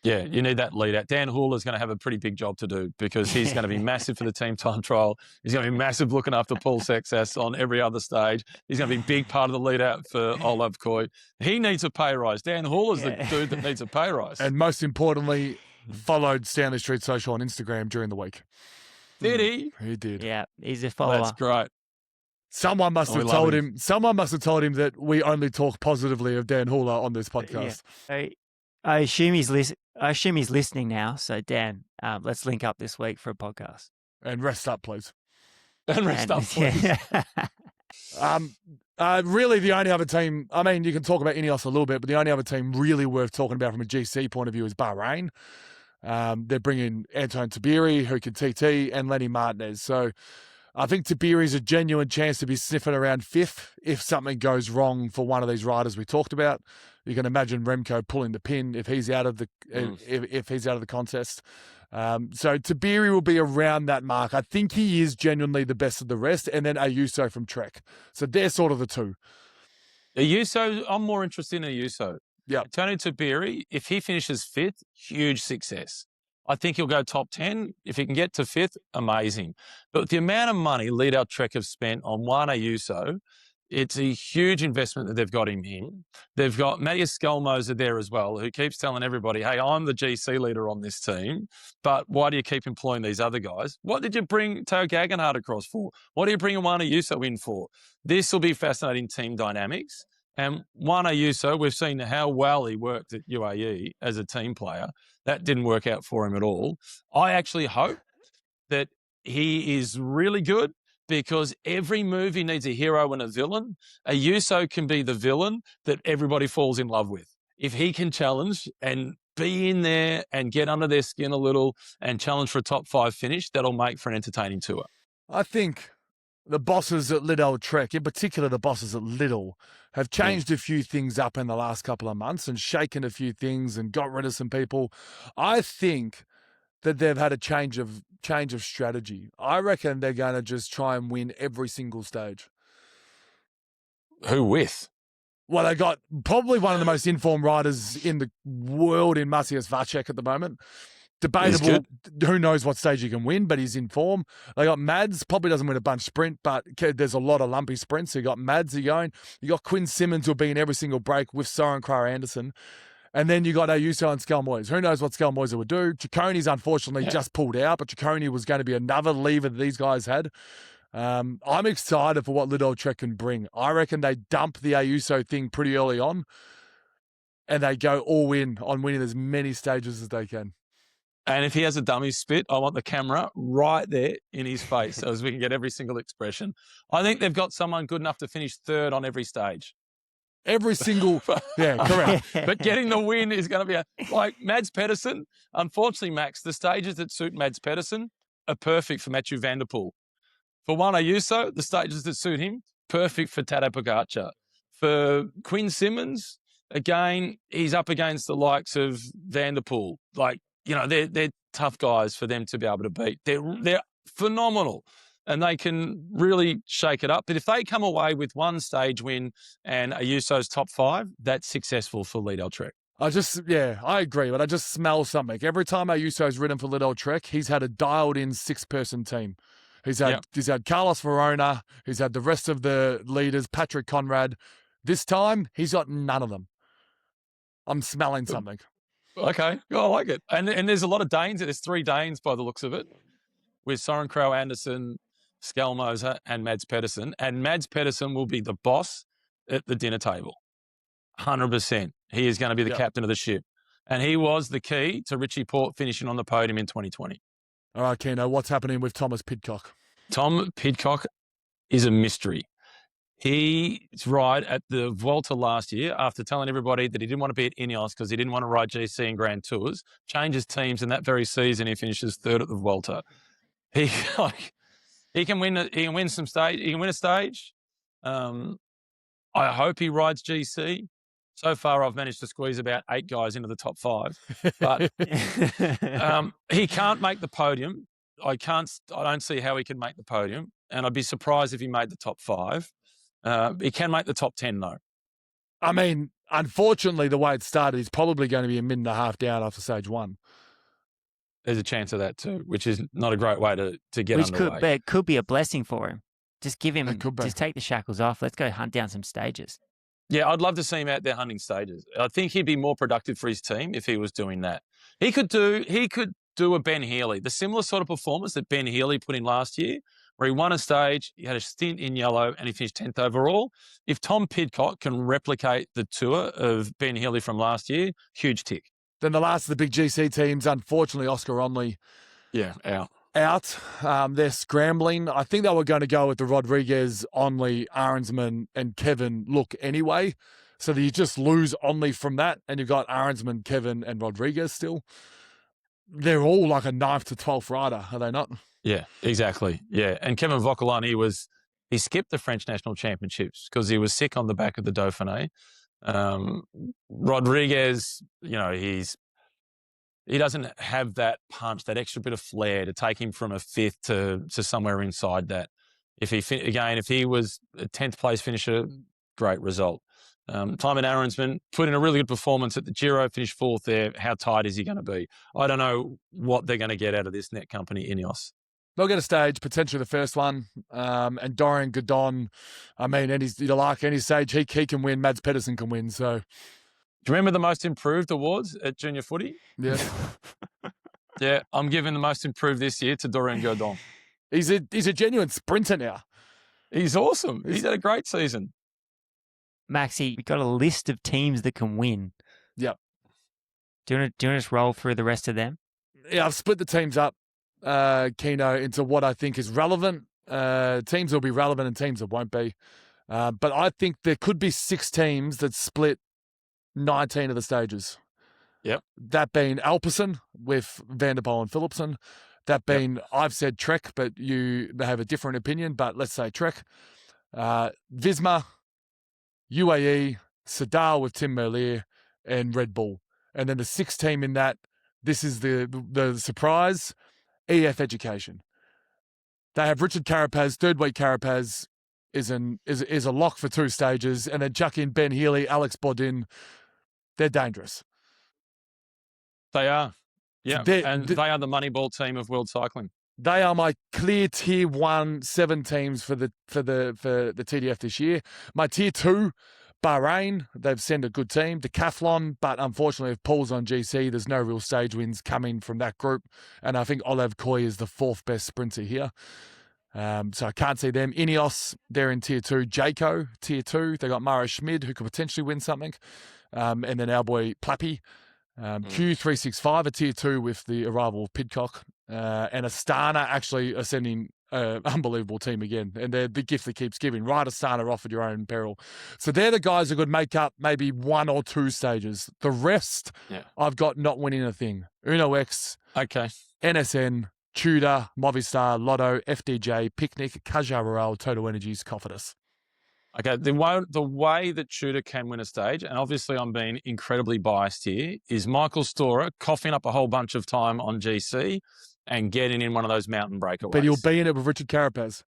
Yeah, you need that lead out. Dan Hula's going to have a pretty big job to do because he's going to be massive for the team time trial. He's going to be massive looking after Paul Seixas on every other stage. He's going to be a big part of the lead out for Olaf Coy. He needs a pay rise. Dan Hula's the dude that needs a pay rise. And most importantly, followed Stanley Street Social on Instagram during the week. Did he? He did. Yeah, he's a follower. That's great. Someone must have told him. Someone must have told him that we only talk positively of Dan Hula on this podcast. Yeah. I assume he's listening now. So Dan, let's link up this week for a podcast. And rest up, please. And rest up, please. Really, the only other team. I mean, you can talk about Ineos a little bit, but the only other team really worth talking about from a GC point of view is Bahrain. They're bringing Anton Tabiri, who can TT, and Lenny Martinez. So I think Tabiri's a genuine chance to be sniffing around fifth if something goes wrong for one of these riders we talked about. You can imagine Remco pulling the pin if he's out of the if he's out of the contest. So Tabiri will be around that mark. I think he is genuinely the best of the rest, and then Ayuso from Trek. So they're sort of the two. Ayuso, I'm more interested in Ayuso. Yeah, Tony Tabiri, if he finishes fifth, huge success. I think he'll go top 10. If he can get to fifth, amazing. But the amount of money Lidl-Trek have spent on Juan Ayuso, it's a huge investment that they've got in him. They've got Matthias Skelmoser there as well, who keeps telling everybody, hey, I'm the GC leader on this team, but why do you keep employing these other guys? What did you bring Tao Gaggenhardt across for? What are you bringing Juan Ayuso in for? This will be fascinating team dynamics. And Juan Ayuso, we've seen how well he worked at UAE as a team player. That didn't work out for him at all. I actually hope that he is really good because every movie needs a hero and a villain. Ayuso can be the villain that everybody falls in love with. If he can challenge and be in there and get under their skin a little and challenge for a top 5 finish, that'll make for an entertaining tour. I think the bosses at Lidl-Trek, in particular the bosses at Lidl, have changed a few things up in the last couple of months and shaken a few things and got rid of some people. I think that they've had a change of strategy. I reckon they're going to just try and win every single stage. Who with? Well, they got probably one of the most informed riders in the world in Maciej Vacek at the moment. Debatable. Who knows what stage he can win, but he's in form. They got Mads, probably doesn't win a bunch sprint, but there's a lot of lumpy sprints. So you got Mads going. You got Quinn Simmons who'll be in every single break with Soren Kragh Andersen. And then you got Ayuso and Skelmoser. Who knows what Skelmoser would do? Cicconi's unfortunately just pulled out, but Cicconi was going to be another lever that these guys had. I'm excited for what Lidl-Trek can bring. I reckon they dump the Ayuso thing pretty early on and they go all in on winning as many stages as they can. And if he has a dummy spit, I want the camera right there in his face so as we can get every single expression. I think they've got someone good enough to finish third on every stage. Every single, yeah, correct. But getting the win is going to be like Mads Pedersen. Unfortunately, Max, the stages that suit Mads Pedersen are perfect for Mathieu van der Poel. For Juan Ayuso, the stages that suit him, perfect for Tadej Pogačar. For Quinn Simmons, again, he's up against the likes of Van der Poel. Like, you know, they're tough guys for them to be able to beat. They're phenomenal and they can really shake it up. But if they come away with one stage win and Ayuso's top 5, that's successful for Lidl-Trek. I agree, but I just smell something. Every time Ayuso's ridden for Lidl-Trek, he's had a dialed-in 6-person team. He's had Carlos Verona. He's had the rest of the leaders, Patrick Conrad. This time, he's got none of them. I'm smelling something. Okay, I like it. And there's a lot of Danes. There's 3 Danes by the looks of it, with Soren Kragh Andersen, Skelmoser, and Mads Pedersen. And Mads Pedersen will be the boss at the dinner table. 100%. He is going to be the captain of the ship. And he was the key to Richie Porte finishing on the podium in 2020. All right, Keno, what's happening with Thomas Pidcock? Tom Pidcock is a mystery. He's right at the Vuelta last year after telling everybody that he didn't want to be at Ineos because he didn't want to ride GC and Grand Tours, changes teams, and that very season he finishes 3rd at the Vuelta. He can win some stage. He can win a stage. I hope he rides GC. So far, I've managed to squeeze about 8 guys into the top 5, but he can't make the podium. I don't see how he can make the podium, and I'd be surprised if he made the top 5. He can make the top 10, though. I mean, unfortunately, the way it started, he's probably going to be a minute and a half down after stage one. There's a chance of that too, which is not a great way to get underway. It could be a blessing for him. Just give him, just take the shackles off. Let's go hunt down some stages. Yeah, I'd love to see him out there hunting stages. I think he'd be more productive for his team if he was doing that. He could do a Ben Healy, the similar sort of performance that Ben Healy put in last year, where he won a stage, he had a stint in yellow, and he finished 10th overall. If Tom Pidcock can replicate the tour of Ben Healy from last year, huge tick. Then the last of the big GC teams, unfortunately, Oscar Onley. Yeah, out. They're scrambling. I think they were going to go with the Rodriguez, Onley, Ahrensman, and Kevin look anyway. So that you just lose Onley from that, and you've got Ahrensman, Kevin, and Rodriguez still. They're all like a 9th to 12th rider, are they not? Yeah, exactly. Yeah, and Kevin Vauquelin, he skipped the French National Championships because he was sick on the back of the Dauphiné. Rodriguez, he doesn't have that punch, that extra bit of flair to take him from a 5th to somewhere inside that. If he was a 10th place finisher, great result. Timon Ahrensman put in a really good performance at the Giro, finished 4th there. How tight is he going to be? I don't know what they're going to get out of this net company, Ineos. They'll get a stage, potentially the first one. And Dorian Godon, I mean, any stage, he can win. Mads Pedersen can win. So, do you remember the most improved awards at junior footy? Yeah. Yeah, I'm giving the most improved this year to Dorian Godon. He's a genuine sprinter now. He's awesome. He's had a great season. Maxi, we got a list of teams that can win. Yep. Do you want to just roll through the rest of them? Yeah, I've split the teams up, Keno, into what I think is relevant. Teams will be relevant and teams that won't be. But I think there could be 6 teams that split 19 of the stages. Yep. That being Alpecin with Vanderpoel and Philipsen. That being, I've said Trek, but you have a different opinion, but let's say Trek. Visma, UAE, Sadal with Tim Merlier, and Red Bull. And then the 6th team in that, this is the surprise, EF Education. They have Richard Carapaz, 3rd week Carapaz is a lock for 2 stages, and then chuck in Ben Healy, Alex Bodin. They're dangerous. They are. Yeah, they are the Moneyball team of world cycling. They are my clear tier 1 7 teams for the TDF this year. My tier 2, Bahrain, they've sent a good team. Decathlon, but unfortunately, if Paul's on GC, there's no real stage wins coming from that group. And I think Olav Koy is the 4th best sprinter here. So I can't see them. Ineos, they're in tier 2. Jayco, tier 2. They got Mauro Schmid, who could potentially win something. And then our boy Plappy. Q36.5, a tier 2 with the arrival of Pidcock. And Astana actually are sending an unbelievable team again. And they're the gift that keeps giving. Right, Astana off at your own peril. So they're the guys who could make up maybe 1 or 2 stages. The rest, I've got not winning a thing. Uno X, NSN, Tudor, Movistar, Lotto, FDJ, Picnic, Caja Rural, Total Energies, Cofidis. Okay, the way that Tudor can win a stage, and obviously I'm being incredibly biased here, is Michael Storer coughing up a whole bunch of time on GC and getting in one of those mountain breakaways. But he'll be in it with Richard Carapaz.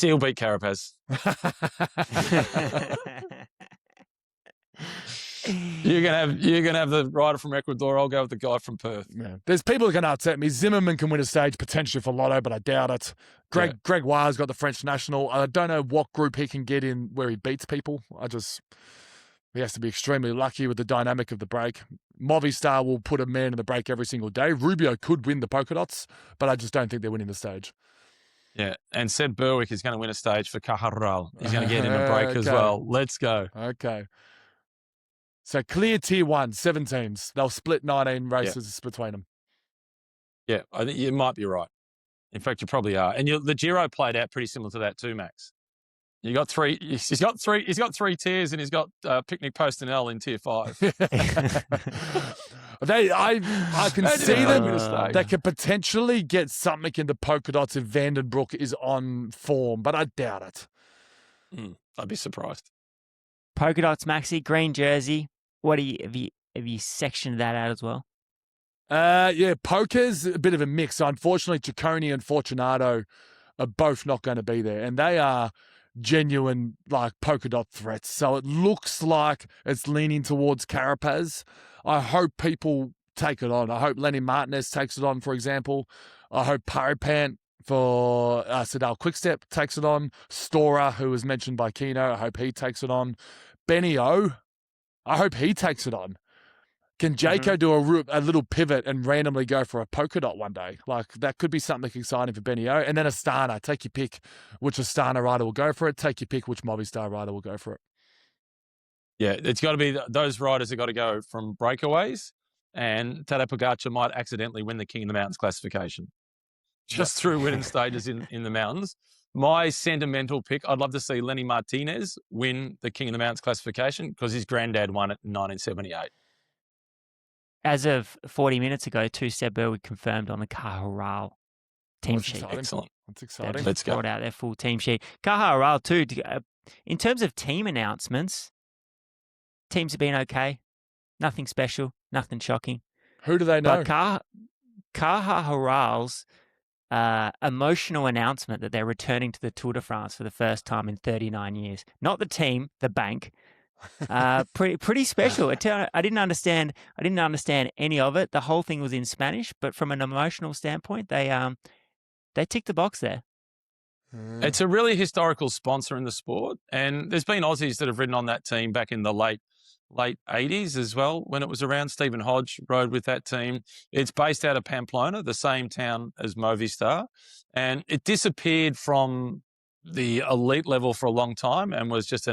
He'll beat Carapaz. You're gonna have the rider from Ecuador. I'll go with the guy from Perth. Yeah. There's people who are going to upset me. Zimmerman can win a stage potentially for Lotto, but I doubt it. Grégoire's got the French national. I don't know what group he can get in where he beats people. He has to be extremely lucky with the dynamic of the break. Movistar will put a man in the break every single day. Rubio could win the polka dots, but I just don't think they're winning the stage. Yeah, and Seb Berwick is going to win a stage for Caja Rural. He's going to get in a break as well. Let's go. Okay. So clear tier 1, 7 teams. They'll split 19 races between them. Yeah, I think you might be right. In fact, you probably are. And the Giro played out pretty similar to that too, Max. You got 3. He's got 3 tiers, and he's got Picnic Postinel in tier 5. I can see them. They could potentially get something in the polka dots if Vandenbroek is on form, but I doubt it. I'd be surprised. Polka dots, Maxi, green jersey. What have you sectioned that out as well? Polka's a bit of a mix. Unfortunately, Ciccone and Fortunato are both not going to be there, and they are genuine like polka dot threats. So it looks like it's leaning towards Carapaz. I hope people take it on. I hope Lenny Martinez takes it on, for example. I hope Paripant for Sedal Quickstep takes it on. Stora, who was mentioned by Keno, I hope he takes it on. Benny O, I hope he takes it on. Can Jayco do a little pivot and randomly go for a polka dot one day? Like, that could be something exciting for Benny O. And then Astana, take your pick which Astana rider will go for it. Take your pick which Movistar rider will go for it. Yeah, it's got to be those riders have got to go from breakaways, and Tadej Pogačar might accidentally win the King of the Mountains classification just through winning stages in the mountains. My sentimental pick, I'd love to see Lenny Martinez win the King of the Mountains classification because his granddad won it in 1978. As of 40 minutes ago, 2 Seb Burwood confirmed on the Caja Rural team sheet. Excellent. That's exciting. Let's go. Brought out their full team sheet. Caja Rural too. In terms of team announcements, teams have been okay. Nothing special. Nothing shocking. Who do they know? But Caja Rural's emotional announcement that they're returning to the Tour de France for the first time in 39 years. Not the team, the bank. Pretty special. I didn't understand any of it. The whole thing was in Spanish, but from an emotional standpoint, they ticked the box there. It's a really historical sponsor in the sport, and there's been Aussies that have ridden on that team back in the late 80s as well when it was around. Stephen Hodge rode with that team. It's based out of Pamplona, the same town as Movistar, and it disappeared from the elite level for a long time and was just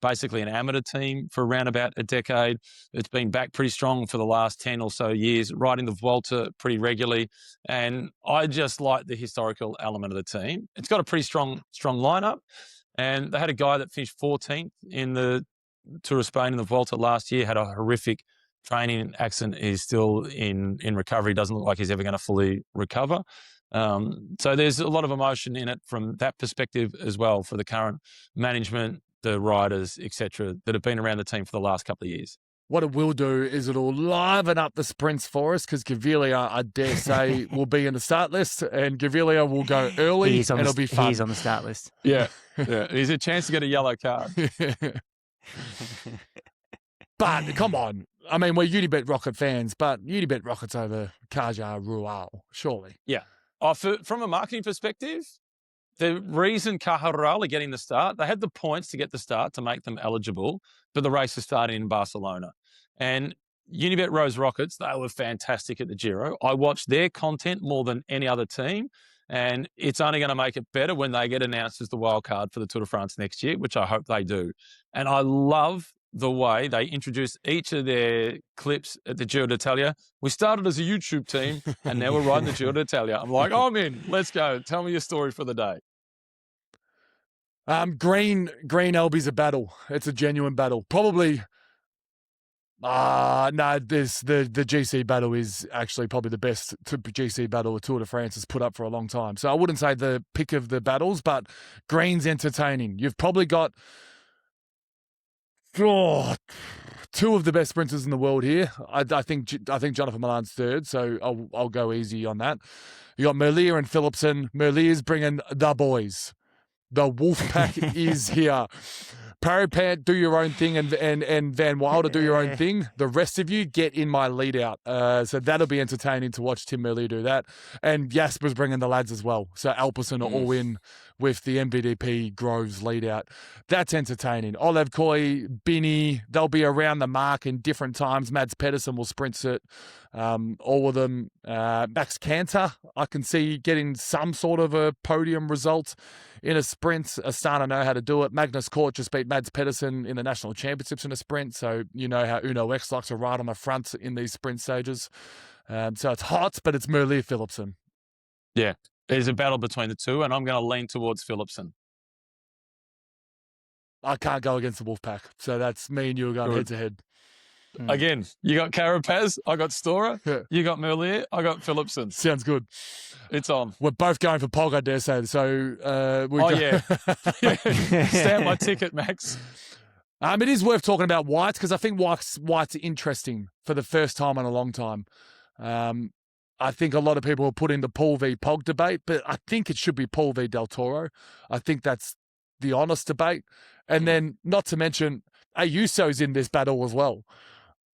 basically an amateur team for around about a decade. It's been back pretty strong for the last 10 or so years, riding the Vuelta pretty regularly. And I just like the historical element of the team. It's got a pretty strong lineup. And they had a guy that finished 14th in the Tour of Spain in the Vuelta last year, had a horrific training accident, is still in recovery, doesn't look like he's ever going to fully recover. So there's a lot of emotion in it from that perspective as well for the current management, the riders, etc., that have been around the team for the last couple of years. What it will do is it'll liven up the sprints for us because Gaviria, I dare say, will be in the start list, and Gaviria will go early and it'll be fun. He's on the start list. Yeah. He's a chance to get a yellow card. But come on. I mean, we're Unibet Rocket fans, but Unibet Rocket's over Caja Rural, surely. Yeah. From a marketing perspective, the reason Caja Rural are getting the start, they had the points to get the start to make them eligible, but the race is starting in Barcelona. And Unibet Rose Rockets, they were fantastic at the Giro. I watched their content more than any other team, and it's only going to make it better when they get announced as the wild card for the Tour de France next year, which I hope they do. And I love the way they introduced each of their clips at the Giro d'Italia. We started as a YouTube team, and now we're riding the Giro d'Italia. I'm like, I'm in. Let's go. Tell me your story for the day. Green Albi's a battle. It's a genuine battle. Probably. No, the GC battle is actually probably the best GC battle the Tour de France has put up for a long time. So I wouldn't say the pick of the battles, but Green's entertaining. You've probably got two of the best sprinters in the world here. I think Jonathan Milan's third, so I'll go easy on that. You got Merlier and Philipsen. Merlier's bringing the boys. The Wolfpack is here. Paripant, do your own thing, and Van Wilder, do your own thing. The rest of you, get in my lead out. So that'll be entertaining to watch Tim Merlier do that. And Jasper's bringing the lads as well. So Alperson are all in with the MVDP Groves lead out. That's entertaining. Olev Koy, Binny, they'll be around the mark in different times. Mads Pedersen will sprint it. All of them. Max Cantor, I can see getting some sort of a podium result in a sprint. Astana know how to do it. Magnus Cort just beat Mads Pedersen in the national championships in a sprint. So you know how Uno X likes to ride on the front in these sprint stages. So it's hot, but it's Merlier Philipsen. Yeah, there's a battle between the two, and I'm going to lean towards Philipsen. I can't go against the Wolfpack. So that's me and you are going head to head. Again, you got Carapaz, I got Stora, you got Merlier, I got Philipsen. Sounds good. It's on. We're both going for Polka, I dare say. So yeah. Stamp my ticket, Max. It is worth talking about White because I think White's interesting for the first time in a long time. I think a lot of people are putting the Paul v Pog debate, but I think it should be Paul v Del Toro. I think that's the honest debate. And then, not to mention, Ayuso's in this battle as well.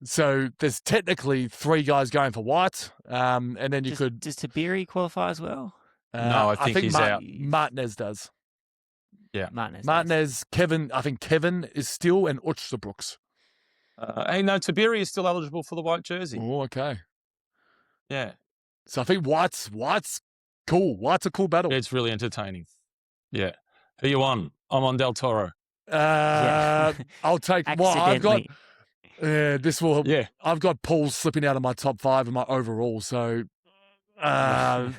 So there's technically 3 guys going for White, and then you could... Does Tabiri qualify as well? No, I think he's out. Martinez does. Yeah. Martinez, Kevin, I think Kevin is still, and Uchterbrooks. Hey, no, Tabiri is still eligible for the white jersey. Oh, okay. Yeah. So I think White's cool. White's a cool battle. It's really entertaining. Yeah. Who you on? I'm on Del Toro. I'll take... Well, I've got... Yeah. I've got Paul slipping out of my top 5 in my overall, so I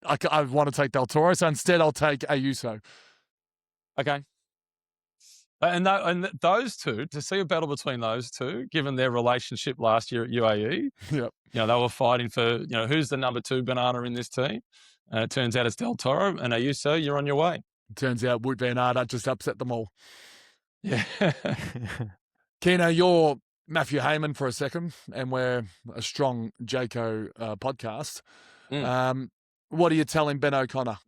want to take Del Toro, so instead I'll take Ayuso. Okay. And those two, to see a battle between those two, given their relationship last year at UAE, yep. They were fighting for, who's the number 2 banana in this team? And it turns out it's Del Toro, and Ayuso, you're on your way. It turns out Wout van Aert just upset them all. Yeah. Keenan, you're Matthew Heyman for a second, and we're a strong Jayco podcast. What are you telling Ben O'Connor?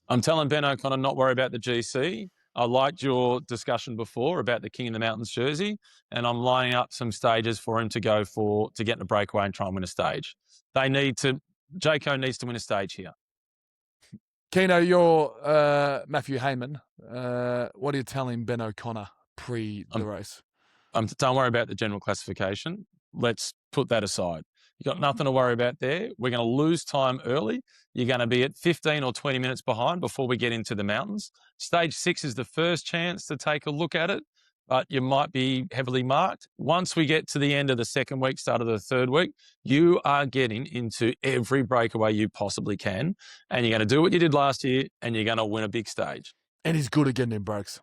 I'm telling Ben O'Connor not worry about the GC. I liked your discussion before about the King of the Mountains jersey, and I'm lining up some stages for him to go for to get in a breakaway and try and win a stage. Jayco needs to win a stage here. Keno, you're Matthew Heyman. What are you telling Ben O'Connor pre the race? Don't worry about the general classification. Let's put that aside. You've got nothing to worry about there. We're going to lose time early. You're going to be at 15 or 20 minutes behind before we get into the mountains. Stage 6 is the first chance to take a look at it, but you might be heavily marked. Once we get to the end of the second week, start of the third week, you are getting into every breakaway you possibly can, and you're going to do what you did last year, and you're going to win a big stage. And he's good at getting in breaks.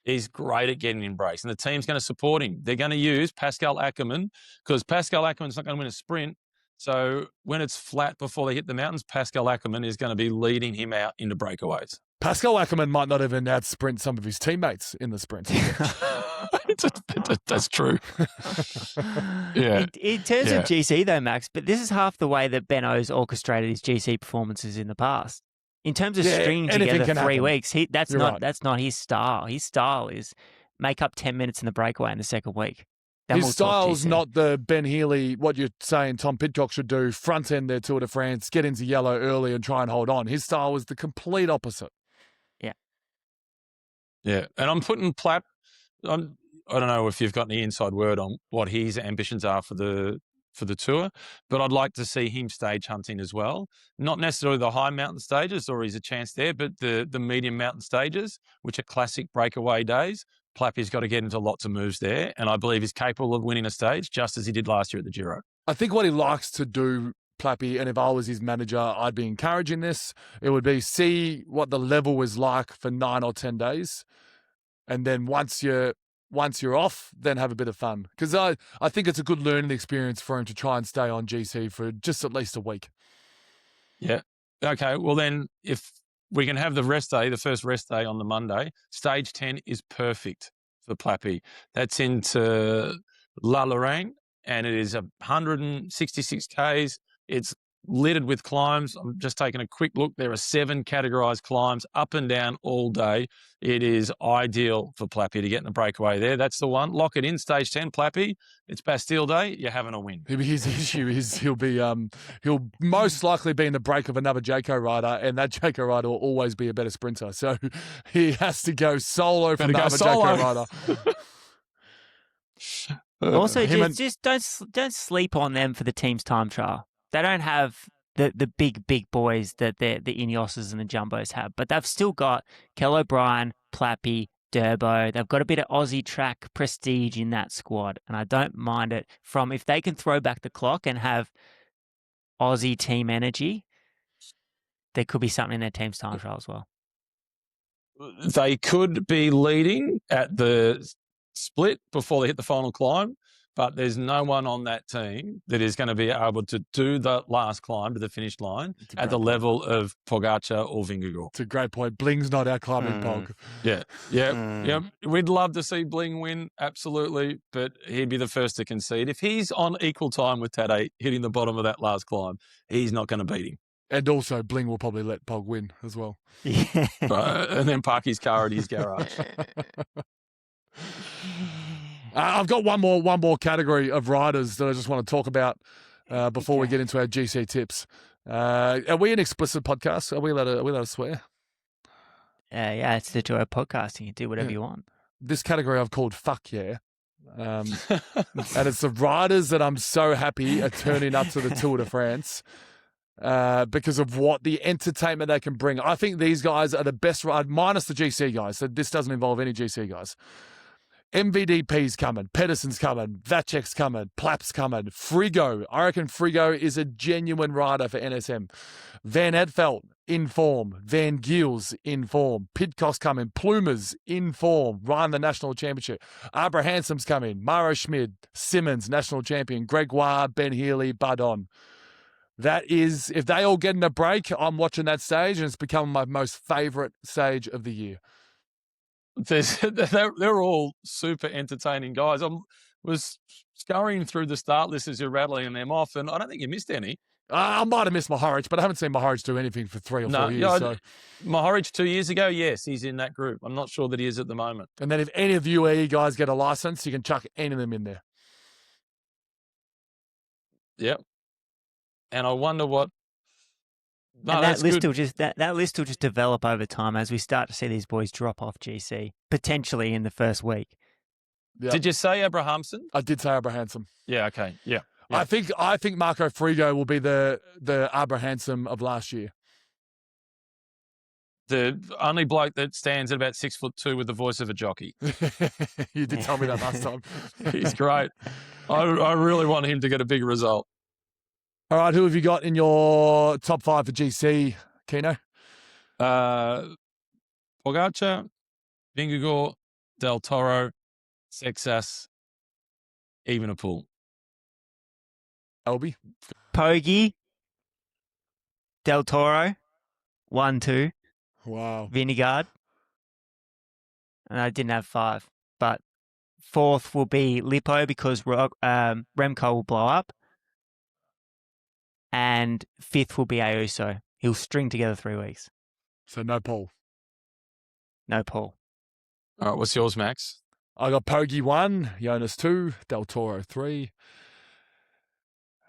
He's great at getting in breaks, and the team's going to support him. They're going to use Pascal Ackermann because Pascal Ackermann's not going to win a sprint. So when it's flat before they hit the mountains, Pascal Ackermann is going to be leading him out into breakaways. Pascal Ackermann might not even out-sprint some of his teammates in the sprint. That's true. Yeah. In terms of GC though, Max, but this is half the way that Benno's orchestrated his GC performances in the past. In terms of stringing together 3 weeks, that's not his style. His style is make up 10 minutes in the breakaway in the second week. His style's not the Ben Healy, what you're saying Tom Pidcock should do, front end their Tour de France, get into yellow early and try and hold on. His style was the complete opposite. Yeah. Yeah. And I'm putting Plapp, I don't know if you've got any inside word on what his ambitions are for the Tour, but I'd like to see him stage hunting as well. Not necessarily the high mountain stages, or he's a chance there, but the medium mountain stages, which are classic breakaway days. Plappy's got to get into lots of moves there, and I believe he's capable of winning a stage just as he did last year at the Giro. I think what he likes to do, Plappy, and if I was his manager, I'd be encouraging this. It would be see what the level was like for 9 or 10 days, and then once you're off, then have a bit of fun. Because I think it's a good learning experience for him to try and stay on GC for just at least a week. Yeah. Okay. Well, then if we can have the rest day, the first rest day on the Monday, stage 10 is perfect for Plappy. That's into La Lorraine, and it is 166 Ks. It's littered with climbs. I'm just taking a quick look. There are 7 categorised climbs up and down all day. It is ideal for Plappy to get in the breakaway there. That's the one. Lock it in, stage 10, Plappy. It's Bastille Day. You're having a win. His issue is he'll most likely be in the break of another Jayco rider, and that Jayco rider will always be a better sprinter. So he has to go solo from the other Jayco rider. Also, just don't sleep on them for the team's time trial. They don't have the big boys that the Ineoses and the Jumbos have, but they've still got Kel O'Brien, Plappy, Durbo. They've got a bit of Aussie track prestige in that squad, and I don't mind it from if they can throw back the clock and have Aussie team energy, there could be something in their team's time trial as well. They could be leading at the split before they hit the final climb, but there's no one on that team that is going to be able to do the last climb to the finish line at the level of Pogačar or Vingegaard. It's a great point. Bling's not our climbing Pog. Yeah. We'd love to see Bling win, absolutely, but he'd be the first to concede. If he's on equal time with Tadej hitting the bottom of that last climb, he's not going to beat him. And also, Bling will probably let Pog win as well. Yeah. And then park his car at his garage. I've got one more category of riders that I just want to talk about before we get into our GC tips. Are we an explicit podcast? Are we allowed to swear? Yeah, it's the joy of podcasting. You do whatever you want. This category I've called Fuck Yeah. And it's the riders that I'm so happy are turning up to the Tour de France because of what the entertainment they can bring. I think these guys are the best ride, minus the GC guys. So this doesn't involve any GC guys. MVDP's coming, Pedersen's coming, Vacek's coming, Plapp's coming, Frigo. I reckon Frigo is a genuine rider for NSM. Van Edveld in form, Van Giels in form, Pidcock's coming, Plumers in form, Ryan the National Championship, Abrahamson's coming, Maro Schmid, Simmons National Champion, Grégoire, Ben Healy, Badon. That is, if they all get in a break, I'm watching that stage, and it's become my most favourite stage of the year. They're all super entertaining guys. I was scurrying through the start list as you're rattling them off, and I don't think you missed any. I might have missed Mohoric, but I haven't seen Mohoric do anything for 3 or 4 years. So. Mohoric 2 years ago, yes, he's in that group. I'm not sure that he is at the moment. And then if any of you UAE guys get a license, you can chuck any of them in there. Yep. And I wonder what. No, and that list will just develop over time as we start to see these boys drop off GC, potentially in the first week. Yep. Did you say Abrahamson? I did say Abrahamson. Yeah, okay. Yeah. I think Marco Frigo will be the Abrahamson of last year. The only bloke that stands at about 6'2" with the voice of a jockey. You did tell me that last time. He's great. I really want him to get a big result. All right, who have you got in your top 5 for GC, Keno? Pogačar, Vingegaard, Del Toro, Seixas, Evenepoel. Elby? Pogi, Del Toro, 1, 2. Wow. Vingegaard. And I didn't have 5. But 4th will be Lippo because Remco will blow up. And 5th will be Ayuso. He'll string together 3 weeks. So no Paul. No Paul. All right, what's yours, Max? I got Pogi 1, Jonas 2, Del Toro 3,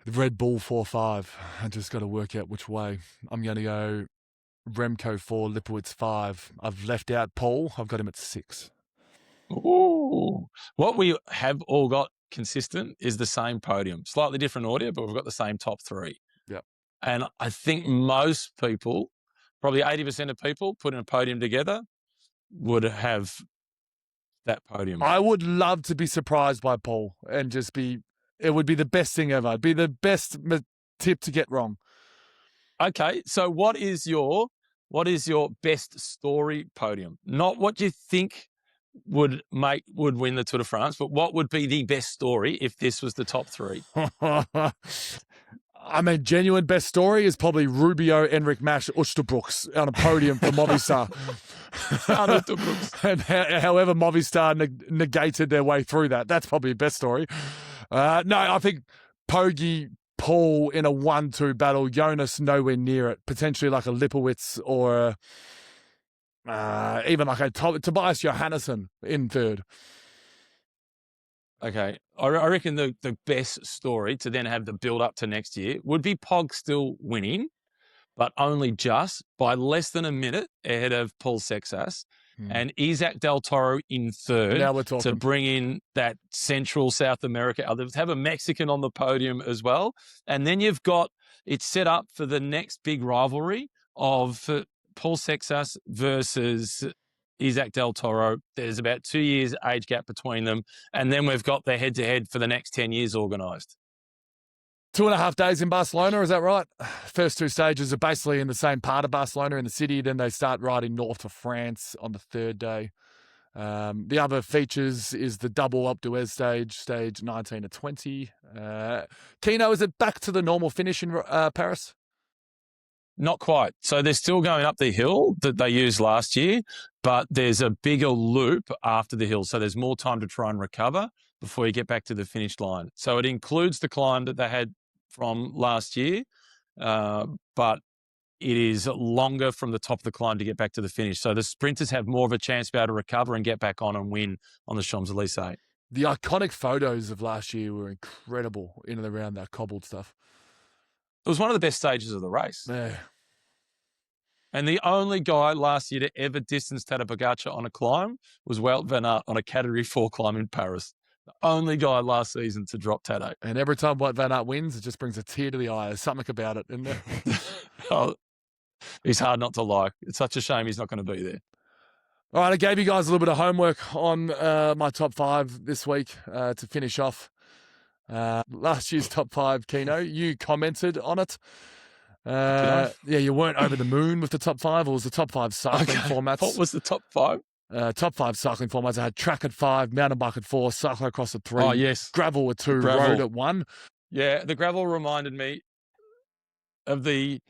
Red Bull 4-5. I just got to work out which way. I'm going to go Remco 4, Lipowitz 5. I've left out Paul. I've got him at 6. Ooh. What we have all got consistent is the same podium. Slightly different order, but we've got the same top 3. Yep. And I think most people, probably 80% of people, putting a podium together would have that podium. I would love to be surprised by Paul and just it would be the best thing ever. It'd be the best tip to get wrong. Okay, so what is your best story podium? Not what you think would win the Tour de France, but what would be the best story if this was the top 3? I mean, genuine best story is probably Rubio, Enric Mash, Oosterbrooks on a podium for Movistar. And however Movistar negated their way through that. That's probably the best story. No, I think Pogi, Paul in a 1-2 battle, Jonas nowhere near it. Potentially like a Lipowitz or even like a Tobias Johannesson in 3rd. Okay. I reckon the best story to then have the build up to next year would be Pog still winning, but only just by less than a minute ahead of Paul Seixas and Isaac Del Toro in 3rd. Now we're talking. To bring in that Central South America. Have a Mexican on the podium as well. And then you've got it set up for the next big rivalry of Paul Seixas versus Isaac Del Toro. There's about 2 years age gap between them. And then we've got the head-to-head for the next 10 years organised. 2.5 days in Barcelona, is that right? First 2 stages are basically in the same part of Barcelona in the city. Then they start riding north of France on the 3rd day. The other features is the double Alpe d'Huez stage 19 to 20. Keno, is it back to the normal finish in Paris? Not quite. So they're still going up the hill that they used last year, but there's a bigger loop after the hill. So there's more time to try and recover before you get back to the finish line. So it includes the climb that they had from last year, but it is longer from the top of the climb to get back to the finish. So the sprinters have more of a chance to be able to recover and get back on and win on the Champs-Élysées. The iconic photos of last year were incredible in and around that cobbled stuff. It was one of the best stages of the race. Yeah. And the only guy last year to ever distance Tadej Pogačar on a climb was Wout van Aert on a Category 4 climb in Paris. The only guy last season to drop Tadej. And every time Wout van Aert wins, it just brings a tear to the eye. There's something about it, isn't there? Oh, he's hard not to like. It's such a shame he's not going to be there. All right, I gave you guys a little bit of homework on my top 5 this week to finish off last year's top 5, Keno. You commented on it. Yeah, you weren't over the moon with the top 5. It was the top 5 cycling formats. What was the top 5? Top 5 cycling formats. I had track at 5, mountain bike at 4, cyclocross at 3. Oh, yes. Gravel at 2, road at 1. Yeah, the gravel reminded me of the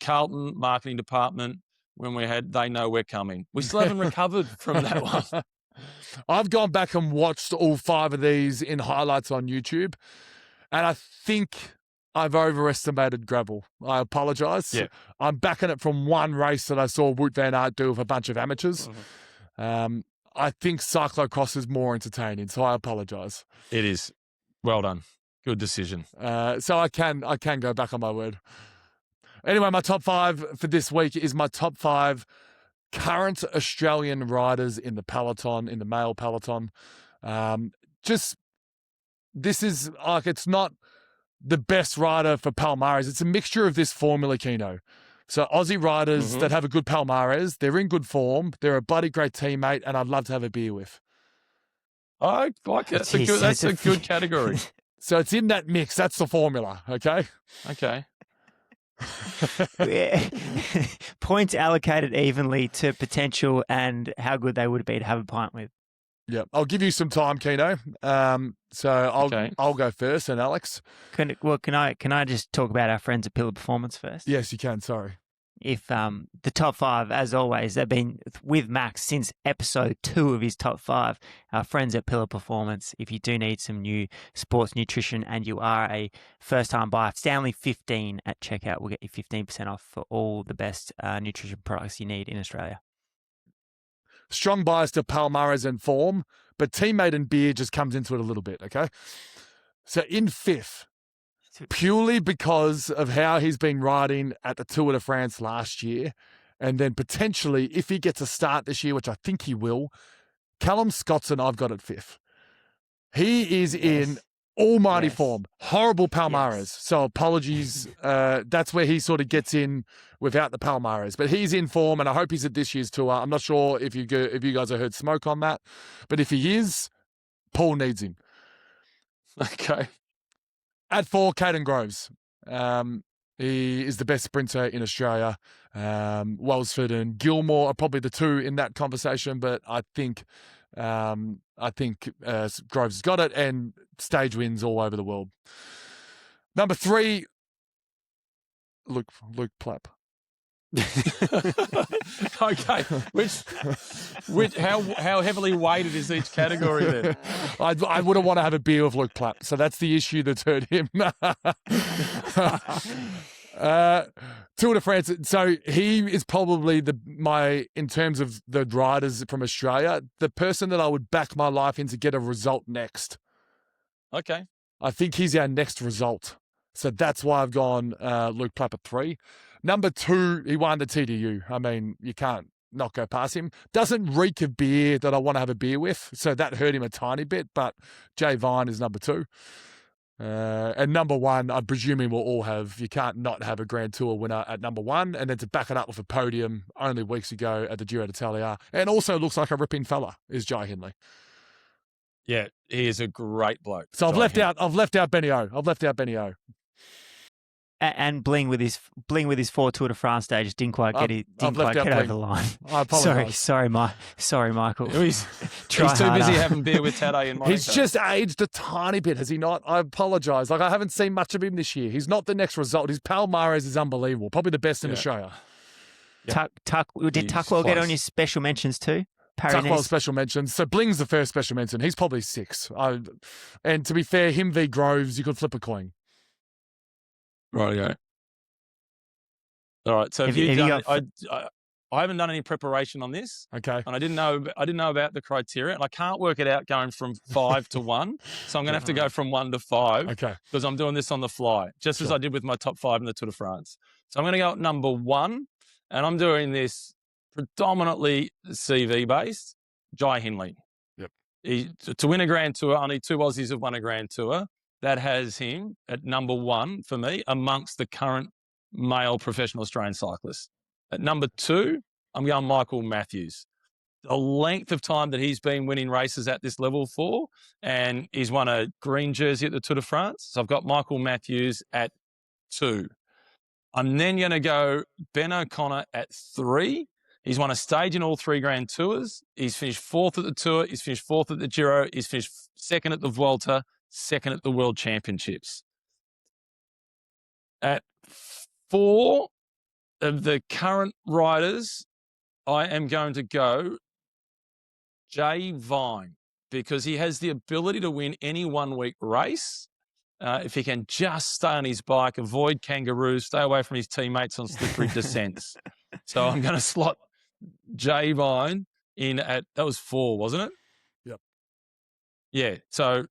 Carlton marketing department when we had They Know We're Coming. We still haven't recovered from that one. I've gone back and watched all 5 of these in highlights on YouTube, and I think I've overestimated gravel. I apologise. Yeah. I'm backing it from one race that I saw Wout van Aert do with a bunch of amateurs. Mm-hmm. I think cyclocross is more entertaining, so I apologise. It is. Well done. Good decision. So I can go back on my word. Anyway, my top 5 for this week is my top 5 current Australian riders in the peloton, in the male peloton. This is like, it's not the best rider for Palmares. It's a mixture of this formula, Keno. So Aussie riders that have a good Palmares, they're in good form, they're a bloody great teammate, and I'd love to have a beer with. I like it. That's a good category. So it's in that mix. That's the formula, okay? Okay. Points allocated evenly to potential and how good they would be to have a pint with. Yeah, I'll give you some time, Keno. I'll go first, and Alex. Can I just talk about our friends at Pillar Performance first? Yes, you can. Sorry. If the top 5, as always, they've been with Max since episode 2 of his top 5. Our friends at Pillar Performance. If you do need some new sports nutrition and you are a first-time buyer, Stanley 15 at checkout will get you 15% off for all the best nutrition products you need in Australia. Strong bias to Palmares and form, but teammate and beer just comes into it a little bit, okay? So in 5th, purely because of how he's been riding at the Tour de France last year, and then potentially, if he gets a start this year, which I think he will, Callum Scottson I've got at 5th. He is in almighty form. Horrible Palmares. Yes. So apologies. That's where he sort of gets in without the Palmares. But he's in form, and I hope he's at this year's tour. I'm not sure if you guys have heard smoke on that. But if he is, Paul needs him. Okay. At 4, Caden Groves. He is the best sprinter in Australia. Welsford and Gilmore are probably the 2 in that conversation, but I think Groves has got it, and stage wins all over the world. Number 3, Luke Plapp. Okay. How heavily weighted is each category then? I wouldn't want to have a beer with Luke Plapp, so that's the issue that's hurt him. Tour de France. So he is probably in terms of the riders from Australia, the person that I would back my life in to get a result next. Okay. I think he's our next result. So that's why I've gone Luke Plapp at 3. Number 2, he won the TDU. I mean, you can't not go past him. Doesn't reek of beer that I want to have a beer with, so that hurt him a tiny bit, but Jay Vine is number 2. And number 1, I'm presuming we'll all have, you can't not have a Grand Tour winner at number 1, and then to back it up with a podium only weeks ago at the Giro d'Italia, and also looks like a ripping fella, is Jai Hindley. Yeah, he is a great bloke. So I've left out Benny O. And Bling with his 4 Tour de France stages didn't quite get over the line. I apologise. Sorry, Michael. He's too busy having beer with Tadej in Monaco. He's just aged a tiny bit, has he not? I apologise. I haven't seen much of him this year. He's not the next result. His Palmares is unbelievable. Probably the best in Australia. Yep. Did Tuckwell get on your special mentions too? Tuckwell special mentions. So Bling's the first special mention. He's probably 6. And to be fair, him v Groves, you could flip a coin. Right, yeah. All right. So Have have you you done? got I haven't done any preparation on this, Okay. and I didn't know about the criteria, and I can't work it out going from 5 to 1. So I'm going to have to go from 1 to 5 Okay. because I'm doing this on the fly, just as Sure. I did with my top 5 in the Tour de France. So I'm going to go at number 1, and I'm doing this predominantly CV based. Jai Hindley. Yep. To win a Grand Tour, only 2 Aussies have won a Grand Tour. That has him at number 1 for me amongst the current male professional Australian cyclists. At number 2, I'm going Michael Matthews. The length of time that he's been winning races at this level for, and he's won a green jersey at the Tour de France. So I've got Michael Matthews at 2. I'm then going to go Ben O'Connor at 3. He's won a stage in all 3 Grand Tours. He's finished 4th at the Tour. He's finished 4th at the Giro. He's finished 2nd at the Vuelta, 2nd at the World Championships. At 4 of the current riders, I am going to go Jay Vine because he has the ability to win any one-week race. If he can just stay on his bike, avoid kangaroos, stay away from his teammates on slippery descents. So I'm going to slot Jay Vine in at, that was 4, wasn't it? Yep. Yeah. So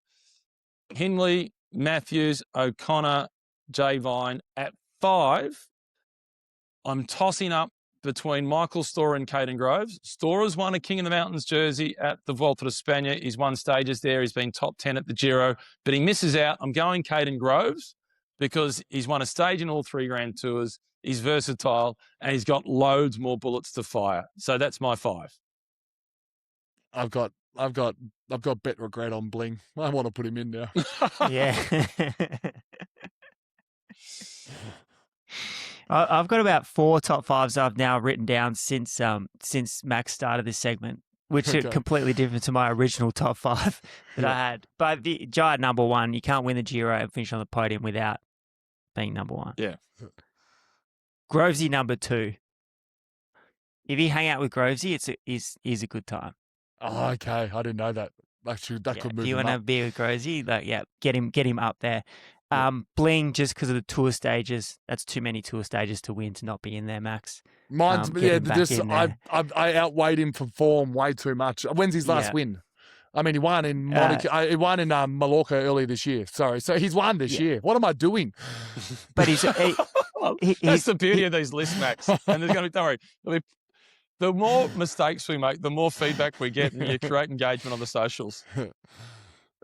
Hindley, Matthews, O'Connor, Jay Vine. At 5, I'm tossing up between Michael Storer and Caden Groves. Storer's won a King of the Mountains jersey at the Vuelta de España. He's won stages there. He's been top 10 at the Giro, but he misses out. I'm going Caden Groves because he's won a stage in all 3 Grand Tours. He's versatile and he's got loads more bullets to fire. So that's my 5. I've got bet regret on Bling. I want to put him in now. Yeah. I've got about 4 top 5s I've now written down since Max started this segment, which are completely different to my original top 5 that I had. But the Jai at number 1, you can't win the Giro and finish on the podium without being number 1. Yeah. Grovesy number 2. If you hang out with Grovesy, is a good time. Oh, okay. I didn't know that. Actually, that could move. If you him want to up. be with Grovesy, get him up there. Bling, just because of the tour stages, that's too many tour stages to win to not be in there, Max. Mine's I outweighed him for form way too much. When's his last win? I mean, he won in Monaco. He won in Mallorca earlier this year. Sorry, so he's won this year. What am I doing? But he's that's the beauty of these lists, Max. And there's going to be, don't worry, the more mistakes we make, the more feedback we get, and you create engagement on the socials.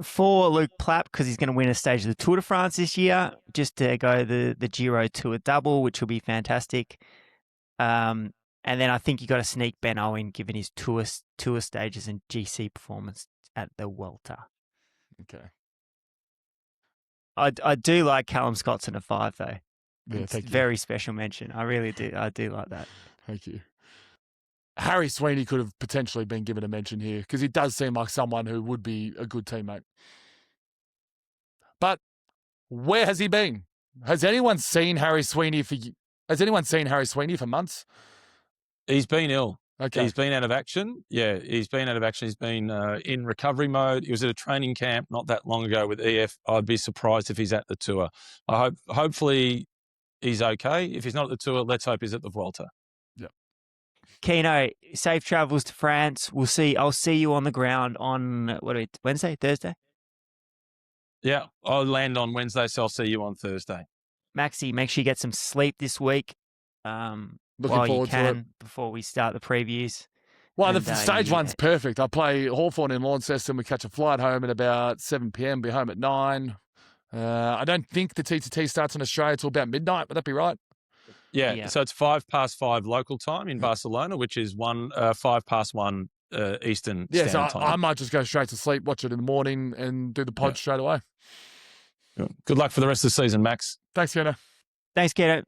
4, Luke Plapp, because he's going to win a stage of the Tour de France this year, just to go the Giro Tour double, which will be fantastic. And then I think you got to sneak Ben Owen, given his tour stages and GC performance at the Vuelta. Okay. I do like Callum Scottson at 5, though. Yeah, it's very special mention. I really do. I do like that. Thank you. Harry Sweeney could have potentially been given a mention here because he does seem like someone who would be a good teammate. But where has he been? Has anyone seen Harry Sweeney for months? He's been ill. Okay. He's been out of action. Yeah, he's been out of action. He's been in recovery mode. He was at a training camp not that long ago with EF. I'd be surprised if he's at the Tour. Hopefully he's okay. If he's not at the Tour, let's hope he's at the Vuelta. Yep. Keno, safe travels to France. I'll see you on the ground on Wednesday, Thursday? Yeah, I'll land on Wednesday, so I'll see you on Thursday. Maxie, make sure you get some sleep this week. While you can, before we start the previews. Well, the stage one's perfect. I play Hawthorn in Launceston. We catch a flight home at about 7 p.m, be home at 9. I don't think the T2T starts in Australia till about midnight. Would that be right? Yeah. So it's 5:05 local time in Barcelona, which is 5:01 Eastern Standard Time. I might just go straight to sleep, watch it in the morning, and do the pod straight away. Good luck for the rest of the season, Max. Thanks, Keno. Thanks, Keno.